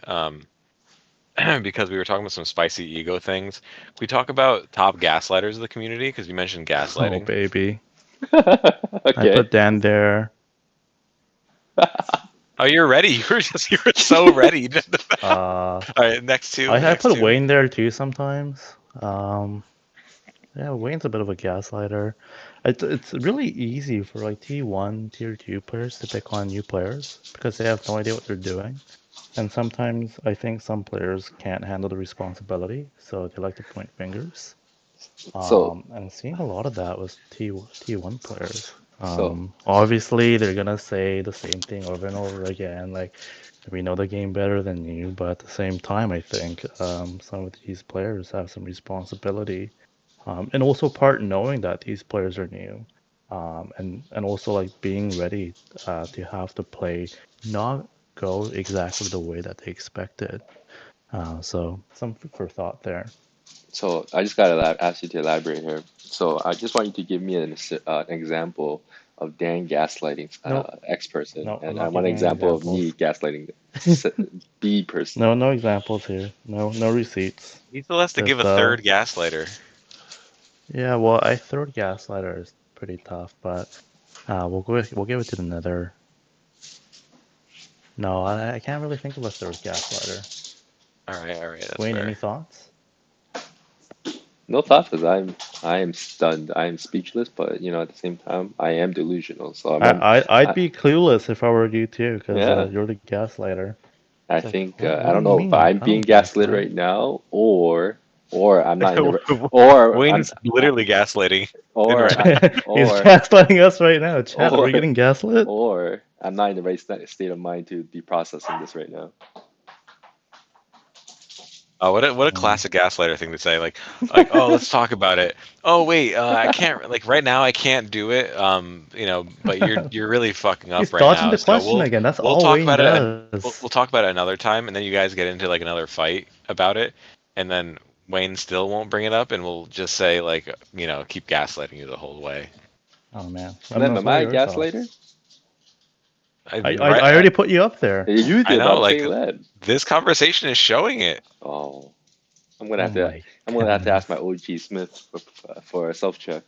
Because we were talking about some spicy ego things. Can we talk about top gaslighters of the community? Because you mentioned Oh, gaslighting. baby. I Okay. put Dan there. Oh, you're ready. You were so ready. Uh, All right, next two, I next put two. Wayne there too sometimes. Um, yeah, Wayne's a bit of a gaslighter. It's really easy for like T1, Tier 2 players to pick on new players because they have no idea what they're doing. And sometimes I think some players can't handle the responsibility, so they like to point fingers. So, And seeing a lot of that was T1 players. so, Obviously, they're gonna say the same thing over and over again, like we know the game better than you. But at the same time, I think some of these players have some responsibility, and also part knowing that these players are new, and also like being ready to have to play not go exactly the way that they expected. So some food for thought there. so I just gotta ask you to elaborate here. So I just want you to give me an example of Dan gaslighting Nope, X person, no, I'm and I not want an giving any example of me examples. gaslighting B person. No, no examples here. No, no receipts. He still has to give Just a third gaslighter. yeah. Well, I third gaslighter is pretty tough, but we'll give it to the Nether. No, I can't really think of a third gaslighter. All right, that's Wayne, any fair. thoughts? No thoughts, because I am stunned. I am speechless, but at the same time, I am delusional. So I'd I be clueless if I were you too, because yeah. you're the gaslighter. I It's like, think what I do don't you know if mean? I'm I being don't gaslit gaslight. right now, or I'm not in the or Wayne's literally gaslighting in or right I, He's or gaslighting us right now. Chat, are we or getting gaslit? or I'm not in the right state of mind to be processing this right now. Oh, what a Mm. classic gaslighter thing to say. Like, oh, let's talk about it. Oh, wait, I can't. Like right now, I can't do it. But you're really fucking He's up right dodging now. the So question we'll again. That's we'll all talk Wayne about it, and does. we'll talk about it another time. And then you guys get into like another fight about it, and then Wayne still won't bring it up, and we'll just say like, keep gaslighting you the whole way. Oh man, let Lem, us am know I a your gaslighter? thoughts. Right, I already put you up there. You I did, but know. I'm Like saying Lem. this conversation is showing it. Oh, I'm gonna Oh have to my I'm gonna have to ask my goodness. OG Smith for a self check.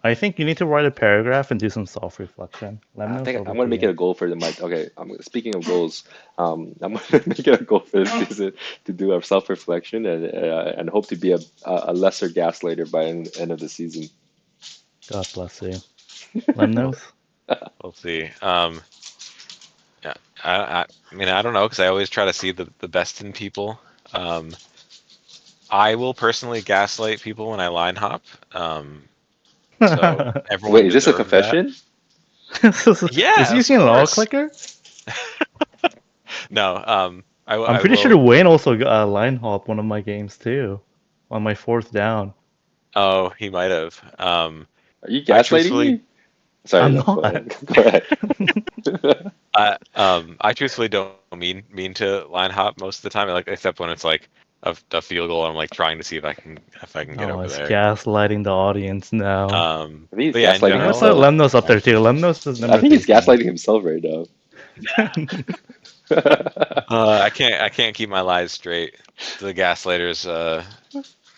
I think you need to write a paragraph and do some self-reflection. I Lemnos think over I'm gonna to make it you. a goal for the my. Okay, speaking of goals, I'm gonna make it a goal for this season to do a self-reflection and hope to be a lesser gaslighter by end of the season. God bless you. We'll, Lemnos? we'll see. Yeah, I mean, I don't know because I always try to see the best in people. Um, I will personally gaslight people when I line hop. Um, so Wait, everyone is this a deserves that. confession? Is Yeah, he of using law course. clicker? No, I'm I pretty sure will. Wayne also line hop one of my games too, on my fourth down. Oh, he might have. Are you I gaslighting truthfully, me? Sorry, I'm no, go not. ahead. Go ahead. I truthfully don't mean to line hop most of the time. Like except when it's like a field goal, I'm like trying to see if I can get Oh, over it's there. the audience now. I think he's But yeah, in gaslighting I'm gonna general, put himself. Lemnos up yeah. there too. Lemnos is I number think three he's for me. gaslighting himself right now. I can't keep my lies straight. The gaslighter's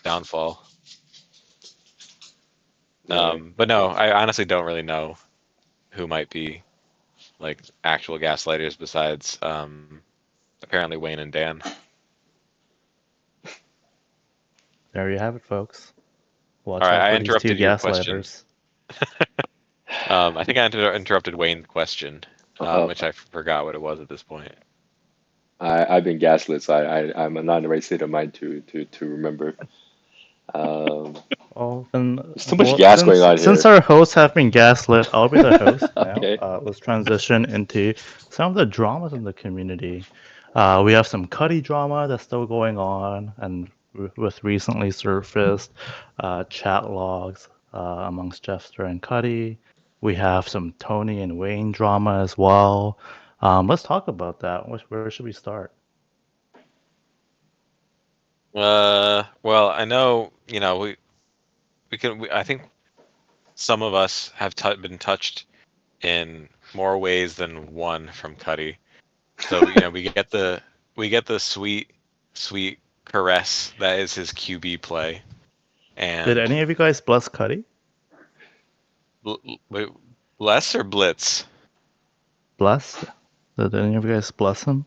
downfall. All right. But no, I honestly don't really know who might be like actual gaslighters besides apparently Wayne and Dan. There you have it, folks. All Watch right, out I for these two interrupted your question. gaslighters. I think I interrupted Wayne's question, Uh, which I forgot what it was at this point. I've been gaslit, so I'm not in the right state of mind to remember. Um, Oh, then, there's too much well, gas going on since here. our hosts have been gaslit, I'll be the host now. Okay. Let's transition into some of the dramas in the community. We have some Cuddy drama that's still going on, and with recently surfaced chat logs amongst Jeffster and Cuddy. We have some Tony and Wayne drama as well. Let's talk about that. Where should we start? Well, I know, we can. I think some of us have been touched in more ways than one from Cuddy. So, we get the sweet caress that is his QB play, Did and any of you guys bless Cuddy? wait, bless or blitz? Bless? Did any of you guys bless him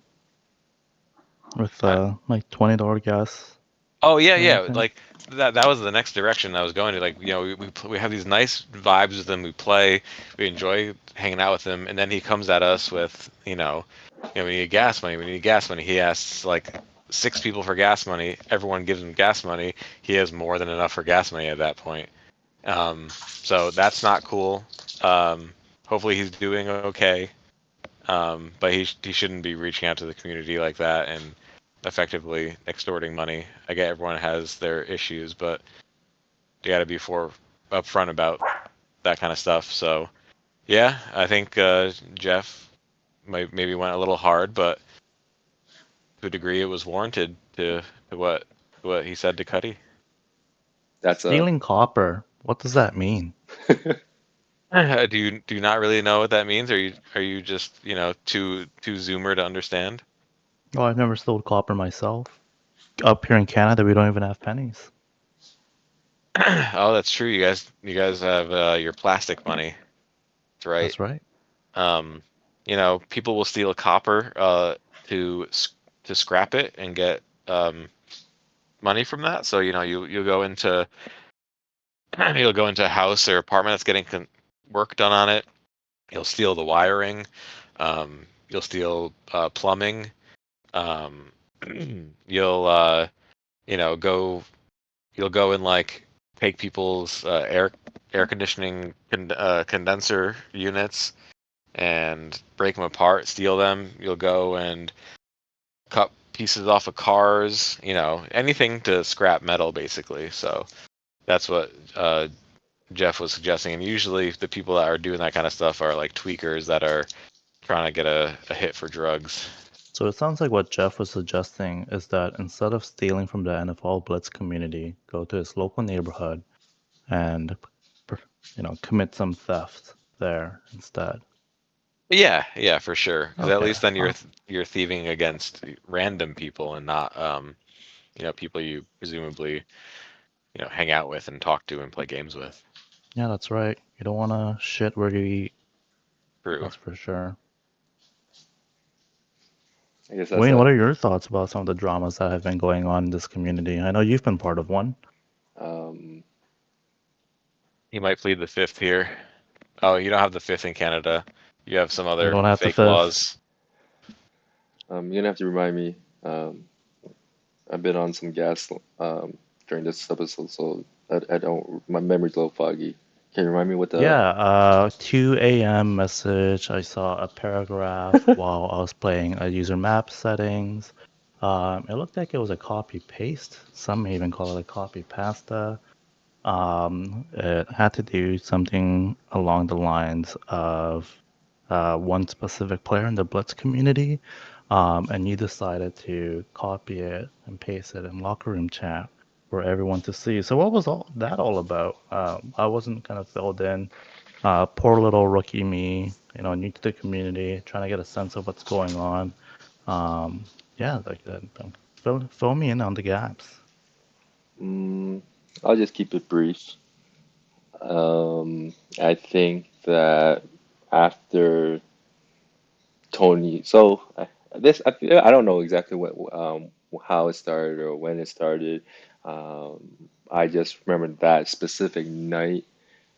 with like $20 gas Oh yeah, or yeah. anything? Like that was the next direction I was going to. Like, we have these nice vibes with him. We play, we enjoy hanging out with him, and then he comes at us with, we need gas money. We need gas money. He asks like six people for gas money. Everyone gives him gas money. He has more than enough for gas money at that point. So that's not cool. Um, Hopefully he's doing okay. But he shouldn't be reaching out to the community like that and effectively extorting money. I get everyone has their issues, but you got to be upfront about that kind of stuff. So yeah, I think Jeff maybe went a little hard, but to a degree it was warranted to what he said to Cuddy. That's a Stealing copper. What does that mean? Do you not really know what that means? Are you just too zoomer to understand? Oh, I've never stole copper myself. Up here in Canada, we don't even have pennies. Oh, that's true. You guys have your plastic money. That's right. That's right. Um, People will steal copper to to scrap it and get money from that. So you'll go into you'll go into a house or apartment that's getting work done on it. You'll steal the wiring. You'll steal plumbing. Um, you'll you know go you'll go and like take people's air conditioning condenser units and break them apart, steal them. You'll go and cut pieces off of cars, anything to scrap metal, basically. So that's what Jeff was suggesting. And usually the people that are doing that kind of stuff are like tweakers that are trying to get a hit for drugs. So it sounds like what Jeff was suggesting is that instead of stealing from the NFL Blitz community, go to his local neighborhood and, commit some theft there instead. But yeah, yeah, for sure. Because at Okay. least then Huh. you're thieving against random people and not people you presumably hang out with and talk to and play games with. Yeah, that's right. You don't want to shit where you eat. True. That's for sure. I guess that's Wayne, what a are your thoughts about some of the dramas that have been going on in this community? I know you've been part of one. um, He might plead the fifth here. Oh, you don't have the fifth in Canada. You have some We other don't have the fake fifth. laws. you're gonna have to remind me. Um, I've been on some gas during this episode, so I don't. My memory's a little foggy. Can you remind me what the? Yeah, 2 a.m. message. I saw a paragraph while I was playing a user map settings. It looked like it was a copy paste. Some may even call it a copy pasta. It had to do something along the lines of one specific player in the Blitz community, and you decided to copy it and paste it in locker room chat for everyone to see. So what was all that all about? I wasn't kind of filled in. Poor little rookie me, new to the community, trying to get a sense of what's going on. Yeah, like that. Fill me in on the gaps. Mm, I'll just keep it brief. I think that after Tony, I don't know exactly how it started or when it started. I just remember that specific night.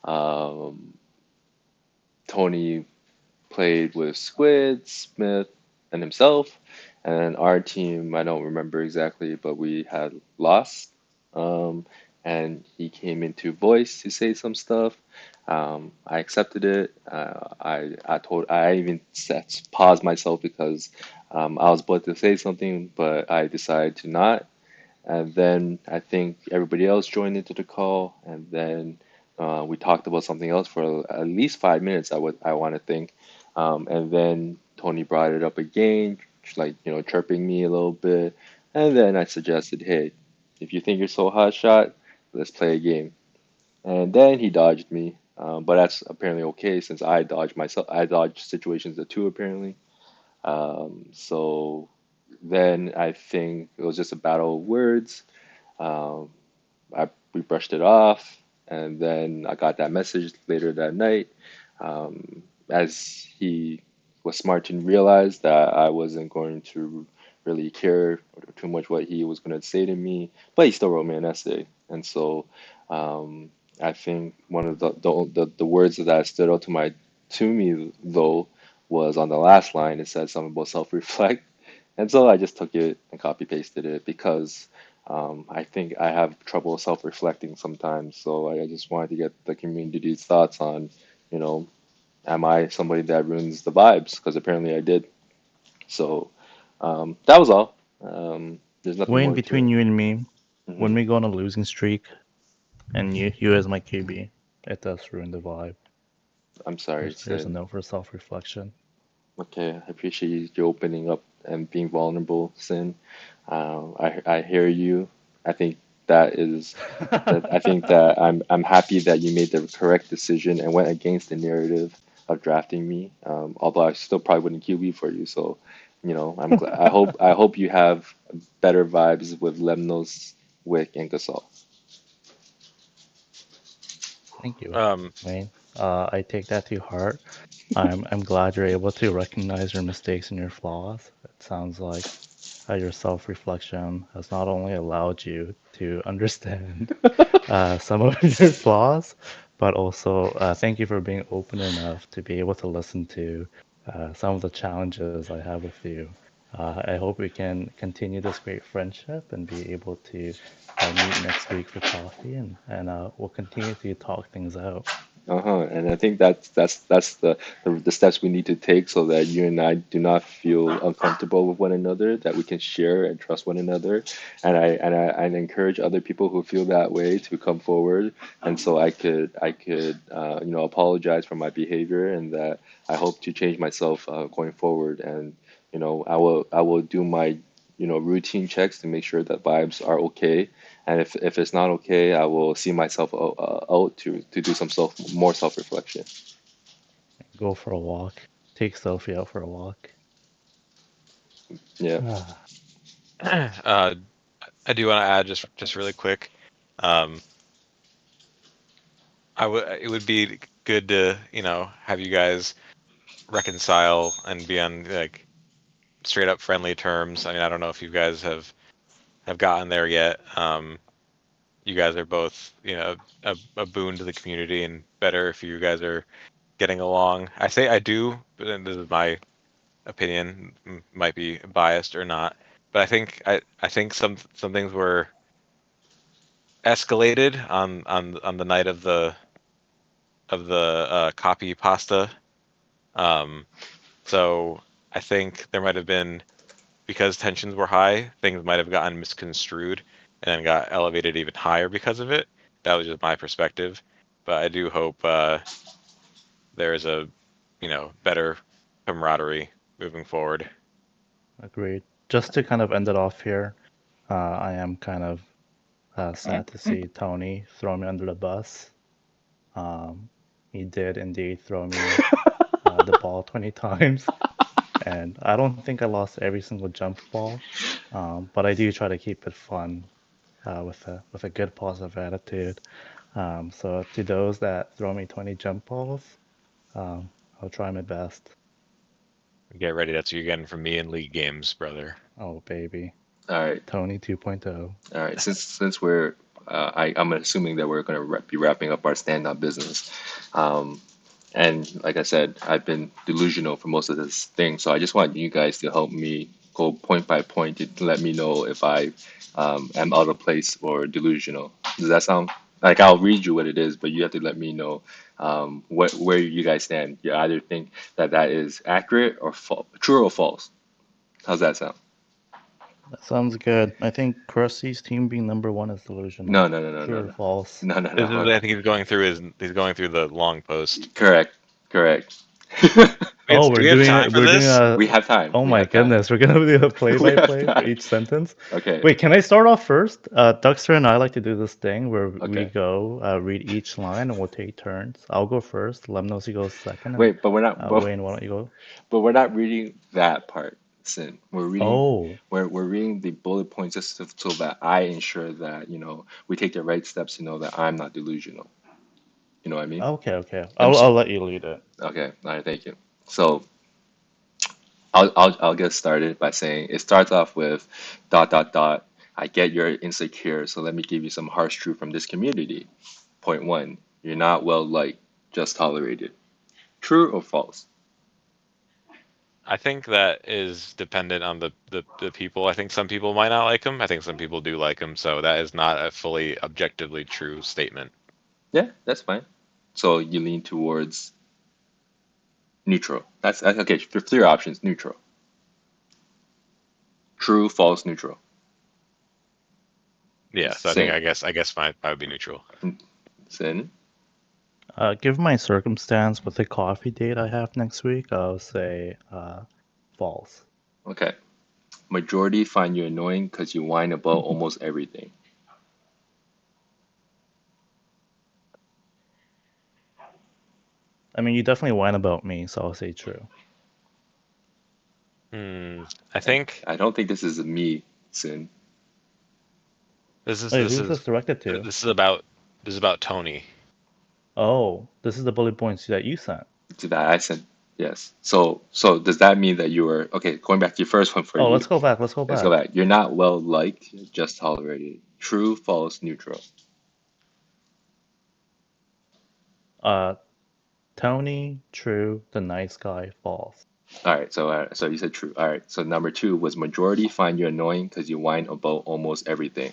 Um, Tony played with Squid, Smith, and himself. And our team, I don't remember exactly, but we had lost. Um, and he came into voice to say some stuff. I accepted it. I even paused myself because I was about to say something, but I decided to not. And then I think everybody else joined into the call, and then we talked about something else for at least 5 minutes. I want to think, and then Tony brought it up again, like chirping me a little bit, and then I suggested, hey, if you think you're so hot shot, let's play a game. And then he dodged me, but that's apparently okay since I dodged myself. I dodged situations too apparently. So then I think it was just a battle of words. Um, we brushed it off, and then I got that message later that night. As he was smart to realize that I wasn't going to really care too much what he was going to say to me, but he still wrote me an essay, and so um, I think one of the words that stood out to me though was on the last line. It said something about self-reflect, and so I just took it and copy pasted it because I think I have trouble self-reflecting sometimes. So I just wanted to get the community's thoughts on, you know, am I somebody that ruins the vibes? Because apparently I did. So that was all. There's nothing Wayne, more to between it. you and me, Hmm. when we go on a losing streak, and you as my QB, it does ruin the vibe. I'm sorry, Here's a Sid. note for self-reflection. Okay, I appreciate you opening up and being vulnerable, Sin. I hear you. I think that is I think that I'm happy that you made the correct decision and went against the narrative of drafting me. Although I still probably wouldn't QB for you. So, I'm glad. I hope you have better vibes with Lemnos, Wick, and Gasol. Thank you, Um, Wayne. I take that to heart. I'm glad you're able to recognize your mistakes and your flaws. It sounds like your self-reflection has not only allowed you to understand some of your flaws, but also thank you for being open enough to be able to listen to some of the challenges I have with you. I hope we can continue this great friendship and be able to meet next week for coffee, and we'll continue to talk things out. Uh-huh. And I think that's the steps we need to take so that you and I do not feel uncomfortable with one another, that we can share and trust one another. And I encourage other people who feel that way to come forward. And so I could apologize for my behavior, and that I hope to change myself going forward. And I will do my routine checks to make sure that vibes are okay, and if it's not okay, I will see myself out to do some more self-reflection. Go for a walk. Take Sophie out for a walk. Yeah. uh, I do want to add just really quick. Um, It would be good to, have you guys reconcile and be on like straight up friendly terms. I mean, I don't know if you guys have gotten there yet. You guys are both, a boon to the community, and better if you guys are getting along. I say I do, but then this is my opinion, might be biased or not. But I think some things were escalated on the night of the copy pasta. Um, so I think there might have been, because tensions were high, things might have gotten misconstrued and then got elevated even higher because of it. That was just my perspective, but I do hope there is a, better camaraderie moving forward. Agreed. Just to kind of end it off here, I am kind of sad to see Tony throw me under the bus. Um, he did indeed throw me the ball 20 times, and I don't think I lost every single jump ball, but I do try to keep it fun with a good positive attitude. So to those that throw me 20 jump balls, I'll try my best. Get ready, that's what you're getting from me in league games, brother. Oh baby, All right. Tony 2.0. All right. Since we're I'm assuming that we're going to be wrapping up our stand-up business. Um, and like I said, I've been delusional for most of this thing, so I just want you guys to help me go point by point to let me know if I am out of place or delusional. Does that sound like, I'll read you what it is, but you have to let me know what where you guys stand. You either think that that is accurate or true or false. How's that sound? That sounds good. I think Krusty's team being number one is No, delusional. no, no, no, True no, or no, false? no, no, This is, no. I think he's going through the long post. Correct, correct. Oh, Do we have time for we're doing this? a. We have time. Oh We my have time. goodness, we're gonna do a play We by have play for time. each sentence. Okay, Wait, can I start off first? Duxter and I like to do this thing where we okay. go read each line and we'll take turns. I'll go first. Lemnos, goes second, and Wait, but we're not. Wayne, why don't you go? But we're not reading that part, Sin. We're reading. Oh, We're reading the bullet points just so that I ensure that we take the right steps to know that I'm not delusional. You know what I mean? okay, okay. I'm I'll so, let you lead it. okay. All right. Thank you. So I'll get started by saying it starts off with dot dot dot. I get you're insecure, so let me give you some harsh truth from this community. Point one, you're not well liked, just tolerated. True or false? I think that is dependent on the people. I think some people might not like him. I think some people do like him. So that is not a fully objectively true statement. Yeah, that's fine. So you lean towards neutral. That's okay. Three options: neutral, true, false, neutral. Yeah. So Sin, I guess I would be neutral. sin. Given my circumstance with the coffee date I have next week, I'll say false. Okay. Majority find you annoying because you whine about almost everything. I mean, you definitely whine about me, so I'll say true. Hmm. I I, think I don't think this is a me, sin. this is Wait, this who's this is directed to? this is about this is about Tony. Oh, this is the bullet points that you sent. To that I said yes. So does that mean that you were okay? Going back to your first one for Oh, you. let's go back. Let's go Let's go back. back. You're not well liked, just tolerated. True, false, neutral. Uh, Tony, true. The nice guy, false. All right. So you said true. All right. So number two was majority find you annoying because you whine about almost everything.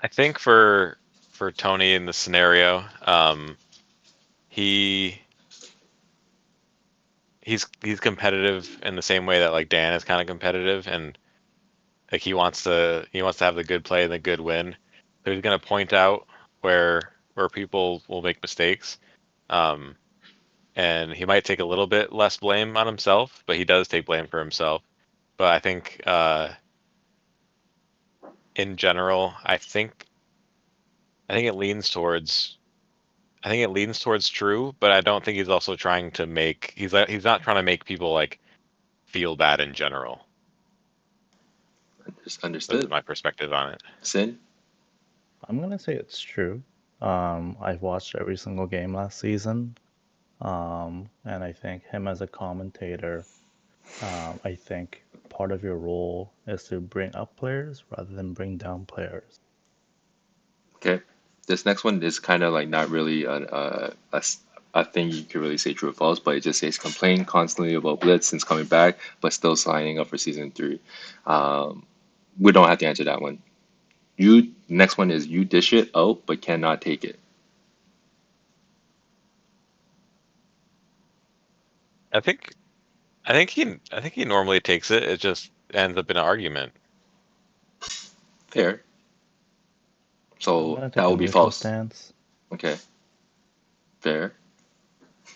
I think for Tony in the scenario, he he's competitive in the same way that like Dan is kind of competitive, and like he wants to have the good play and the good win. So he's gonna point out where people will make mistakes. Um, and he might take a little bit less blame on himself, but he does take blame for himself. But in general, I think it leans towards I think it leans towards true, but I don't think he's also trying to make he's not trying to make people like feel bad in general. This is Understood. my perspective on it. Sin. I'm gonna say it's true. I've watched every single game last season, and I think him as a commentator, I think part of your role is to bring up players rather than bring down players. Okay. This next one is kind of like not really a thing you could really say true or false, but it just says complain constantly about Blitz since coming back, but still signing up for season three. Um, we don't have to answer that one. You next one is you dish it out but cannot take it. I think I think he normally takes it. It just ends up in an argument. Fair. I'm So gonna that take a would be neutral false. stance. Okay. Fair.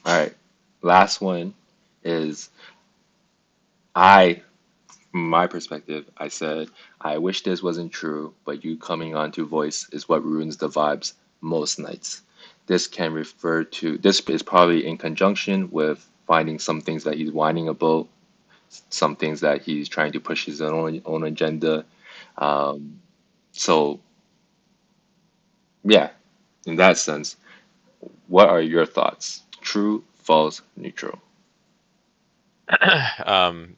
All right. Last one is I, from my perspective, I said, I wish this wasn't true, but you coming onto voice is what ruins the vibes most nights. This is probably in conjunction with finding some things that he's whining about, some things that he's trying to push his own agenda. Um, so yeah, in that sense, what are your thoughts? True, false, neutral? um,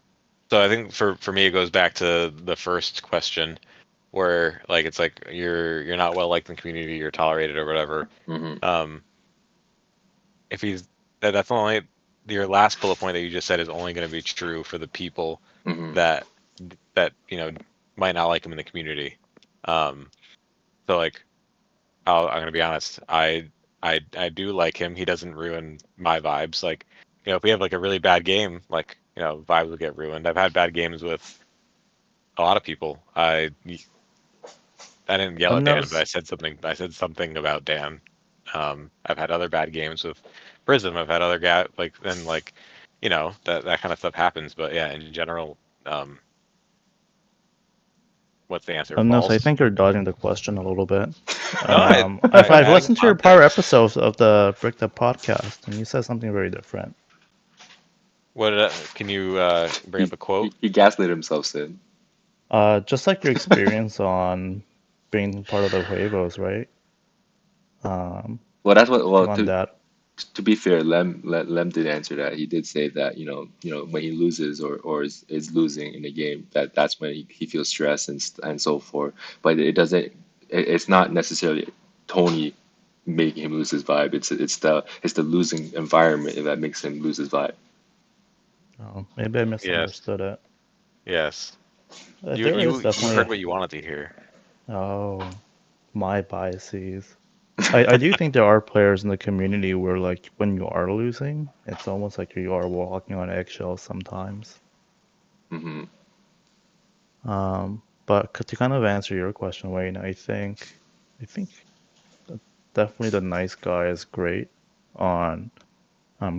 so I think for me it goes back to the first question where like it's like you're not well liked in the community, you're tolerated or whatever. Mm-hmm, Um, if he's that's only your last bullet point that you just said is only going to be true for the people mm-hmm. that you know might not like him in the community. Um, so like I'm gonna be honest, I do like him. He doesn't ruin my vibes. Like if we have like a really bad game, like vibes will get ruined. I've had bad games with a lot of people. I didn't yell I've at Dan, but noticed. I said something about Dan. I've had other bad games with Prism. I've had other like and like, that kind of stuff happens. But yeah, in general, um, what's the answer? I've noticed. I False? think you're dodging the question a little bit. No, I've adding listened to your prior context. episodes of the Brick the podcast, and you said something very different. Can you bring He, up a quote? he gaslit himself, Sid. Just like your experience on being part of the Huevos, right? Um, Well, that's what. I Well, think on that, to be fair, Lem did answer that. He did say that when he loses or is losing in a game, that's when he feels stress and so forth. But it doesn't. It's not necessarily Tony making him lose his vibe. It's the losing environment that makes him lose his vibe. oh, maybe I Yes, misunderstood it. yes. You There you is you definitely heard a, what you wanted to hear. oh, my biases. I do think there are players in the community where, like, when you are losing, it's almost like you are walking on eggshells sometimes. Hmm. But to kind of answer your question, Wayne, I think definitely the nice guy is great on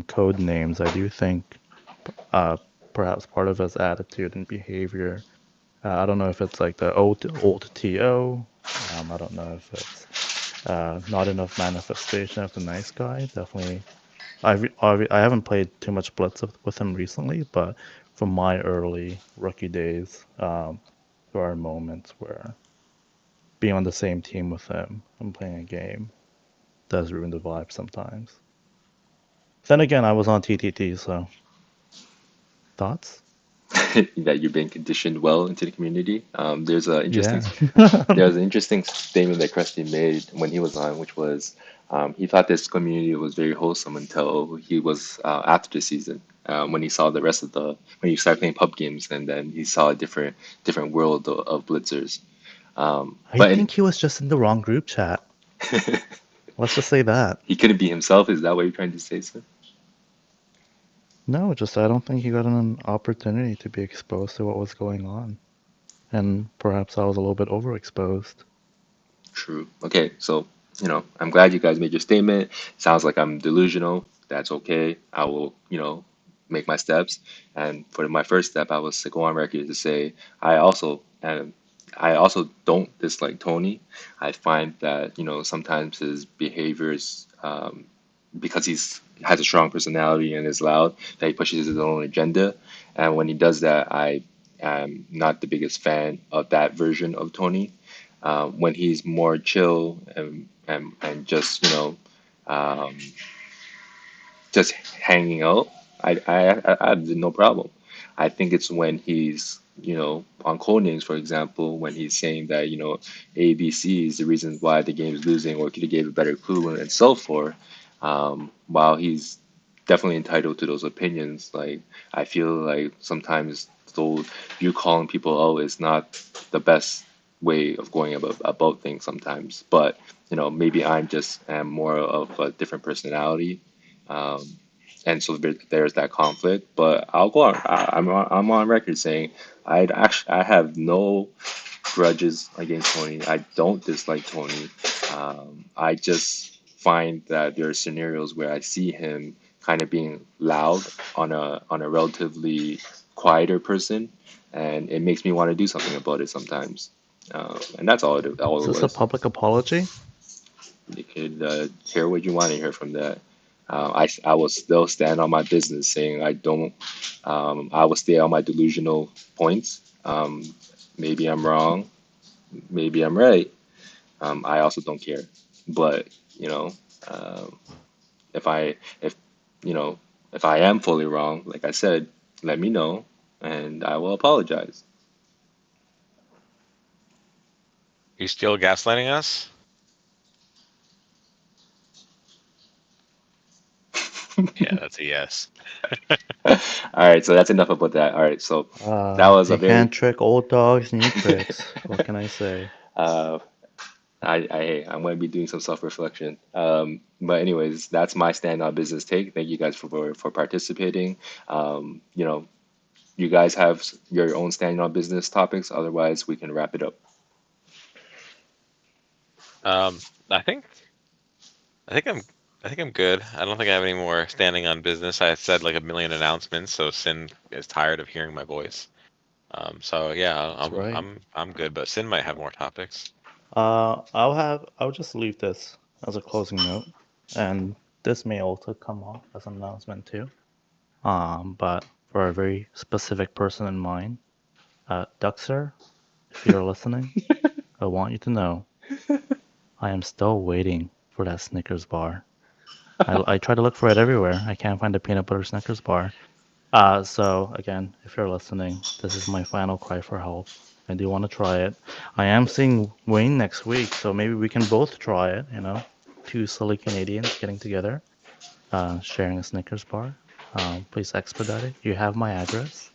code names. I do think uh, perhaps part of his attitude and behavior. I don't know if it's like the old TO. I don't know if it's not enough manifestation of the nice guy. Definitely, I haven't played too much Blitz with him recently, but from my early rookie days, there are moments where being on the same team with him and playing a game does ruin the vibe sometimes. Then again, I was on TTT, so thoughts? That you've been conditioned well into the community. Yeah. There was an interesting statement that Krusty made when he was on, which was he thought this community was very wholesome until he was after the season. When he saw the rest of the when he started playing pub games, and then he saw a different world of Blitzers. I But in, think he was just in the wrong group chat. Let's just say that. he couldn't be himself. Is that what you're trying to say, sir? No, just I don't think he got an opportunity to be exposed to what was going on. And perhaps I was a little bit overexposed. True. Okay, so I'm glad you guys made your statement. Sounds like I'm delusional. That's okay. I will, make my steps. And for my first step, I was to go on record to say I also don't dislike Tony. I find that sometimes his behaviors, because he has a strong personality and is loud, that he pushes his own agenda. And when he does that, I am not the biggest fan of that version of Tony. when he's more chill and just um, just hanging out, I have no problem. I think it's when he's, on Codenames, for example, when he's saying that, A, B, C is the reason why the game is losing, or could have gave a better clue and so forth. While he's definitely entitled to those opinions, like I feel like sometimes those you calling people out is not the best way of going about things sometimes. But maybe I'm just am more of a different personality, um, and so there's that conflict. But I'll go on. I'm on record saying I have no grudges against Tony. I don't dislike Tony. I just find that there are scenarios where I see him kind of being loud on a relatively quieter person, and it makes me want to do something about it sometimes. And that's all Is it this a was. public apology? You could hear what you want to hear from that. I will still stand on my business, saying I don't. I will stay on my delusional points. Maybe I'm wrong. Maybe I'm right. I also don't care. But um, if you know if I am fully wrong, like I said, let me know, and I will apologize. You still gaslighting us? Yeah, that's a yes. All right, so that's enough about that. All right, so that was a You very can't trick old dogs, new tricks. What can I say? uh, I'm going to be doing some self-reflection. But anyways, that's my stand on business take. Thank you guys for participating. You know, you guys have your own stand on business topics. Otherwise, we can wrap it up. I think I think I'm I think I'm good. I don't think I have any more standing on business. I said like a million announcements, so Sin is tired of hearing my voice. So yeah, That's right. I'm good, but Sin might have more topics. I'll just leave this as a closing note, and this may also come off as an announcement too. But for a very specific person in mind, Duxer, if you're listening, I want you to know I am still waiting for that Snickers bar. I try to look for it everywhere. I can't find a peanut butter Snickers bar. So again, if you're listening, this is my final cry for help. I do want to try it. I am seeing Wayne next week, so maybe we can both try it, you know? Two silly Canadians getting together, sharing a Snickers bar. Please expedite it. You have my address.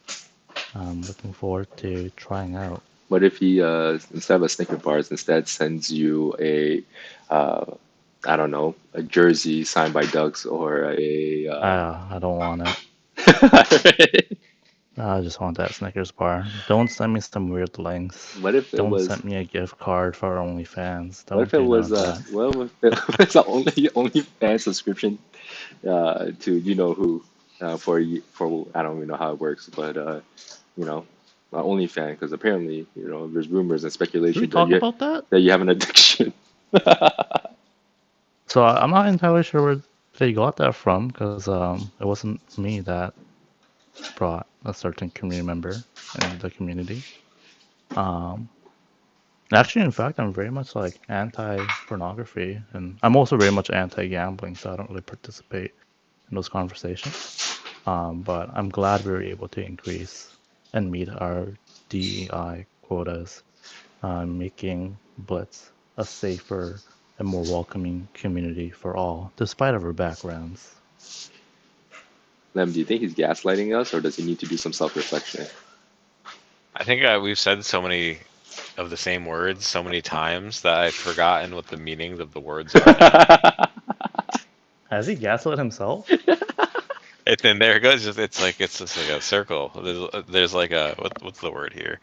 I'm looking forward to trying out. What if he instead of a Snicker bars, instead sends you a uh, I don't know, a jersey signed by Ducks or a I don't want it. I just want that Snickers bar. Don't send me some weird links. What if it Don't was send me a gift card for OnlyFans. what if Don't it do none was of that. what if it was the only fan subscription to who for I don't even know how it works, but you know only fan, because apparently there's rumors and Did we speculation talk about that? that you have an addiction. So I'm not entirely sure where they got that from, because it wasn't me that brought a certain community member in the community. Um, Actually, in fact, I'm very much like anti-pornography, and I'm also very much anti-gambling, so I don't really participate in those conversations. But I'm glad we were able to increase and meet our DEI quotas, making Blitz a safer and more welcoming community for all, despite of our backgrounds. Lem, do you think he's gaslighting us, or does he need to do some self-reflection? I think we've said so many of the same words so many times that I've forgotten what the meanings of the words are now. Has he gaslit himself? And then there it goes. It's just like a circle. There's like a what's the word here?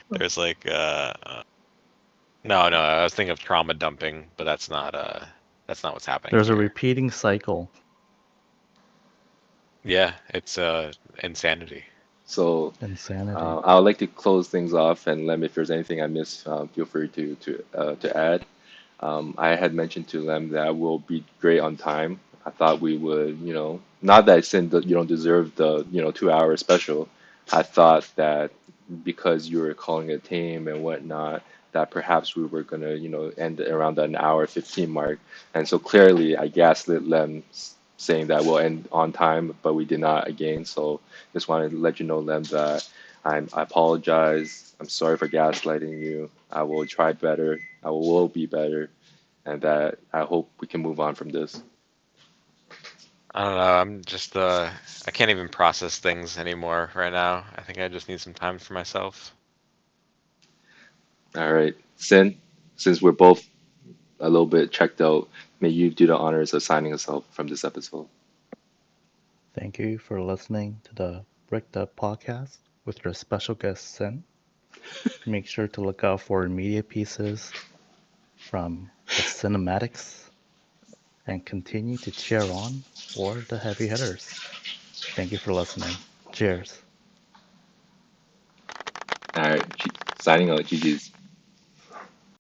There's like no, I was thinking of trauma dumping, but that's not what's happening There's a here. repeating cycle. Yeah, it's insanity. So Insanity. I would like to close things off, and Lem, if there's anything I missed, feel free to add. I had mentioned to Lem that we'll be great on time. I thought we would, not that I said that you don't deserve the, 2 hour special. I thought that because you were calling it tame and whatnot, that perhaps we were gonna, end around an hour 15 mark. And so clearly I gaslit Lem saying that we'll end on time, but we did not again. So just wanted to let you know, Lem, that I apologize. I'm sorry for gaslighting you. I will try better. I will be better, and that I hope we can move on from this. I don't know. I'm just I can't even process things anymore right now. I think I just need some time for myself. All right, Sin, since we're both a little bit checked out, may you do the honors of signing us off from this episode. Thank you for listening to the Bricked Up podcast with your special guest, Sin. Make sure to look out for media pieces from the cinematics and continue to cheer on for the heavy hitters. Thank you for listening. Cheers. All right, signing out, GG's.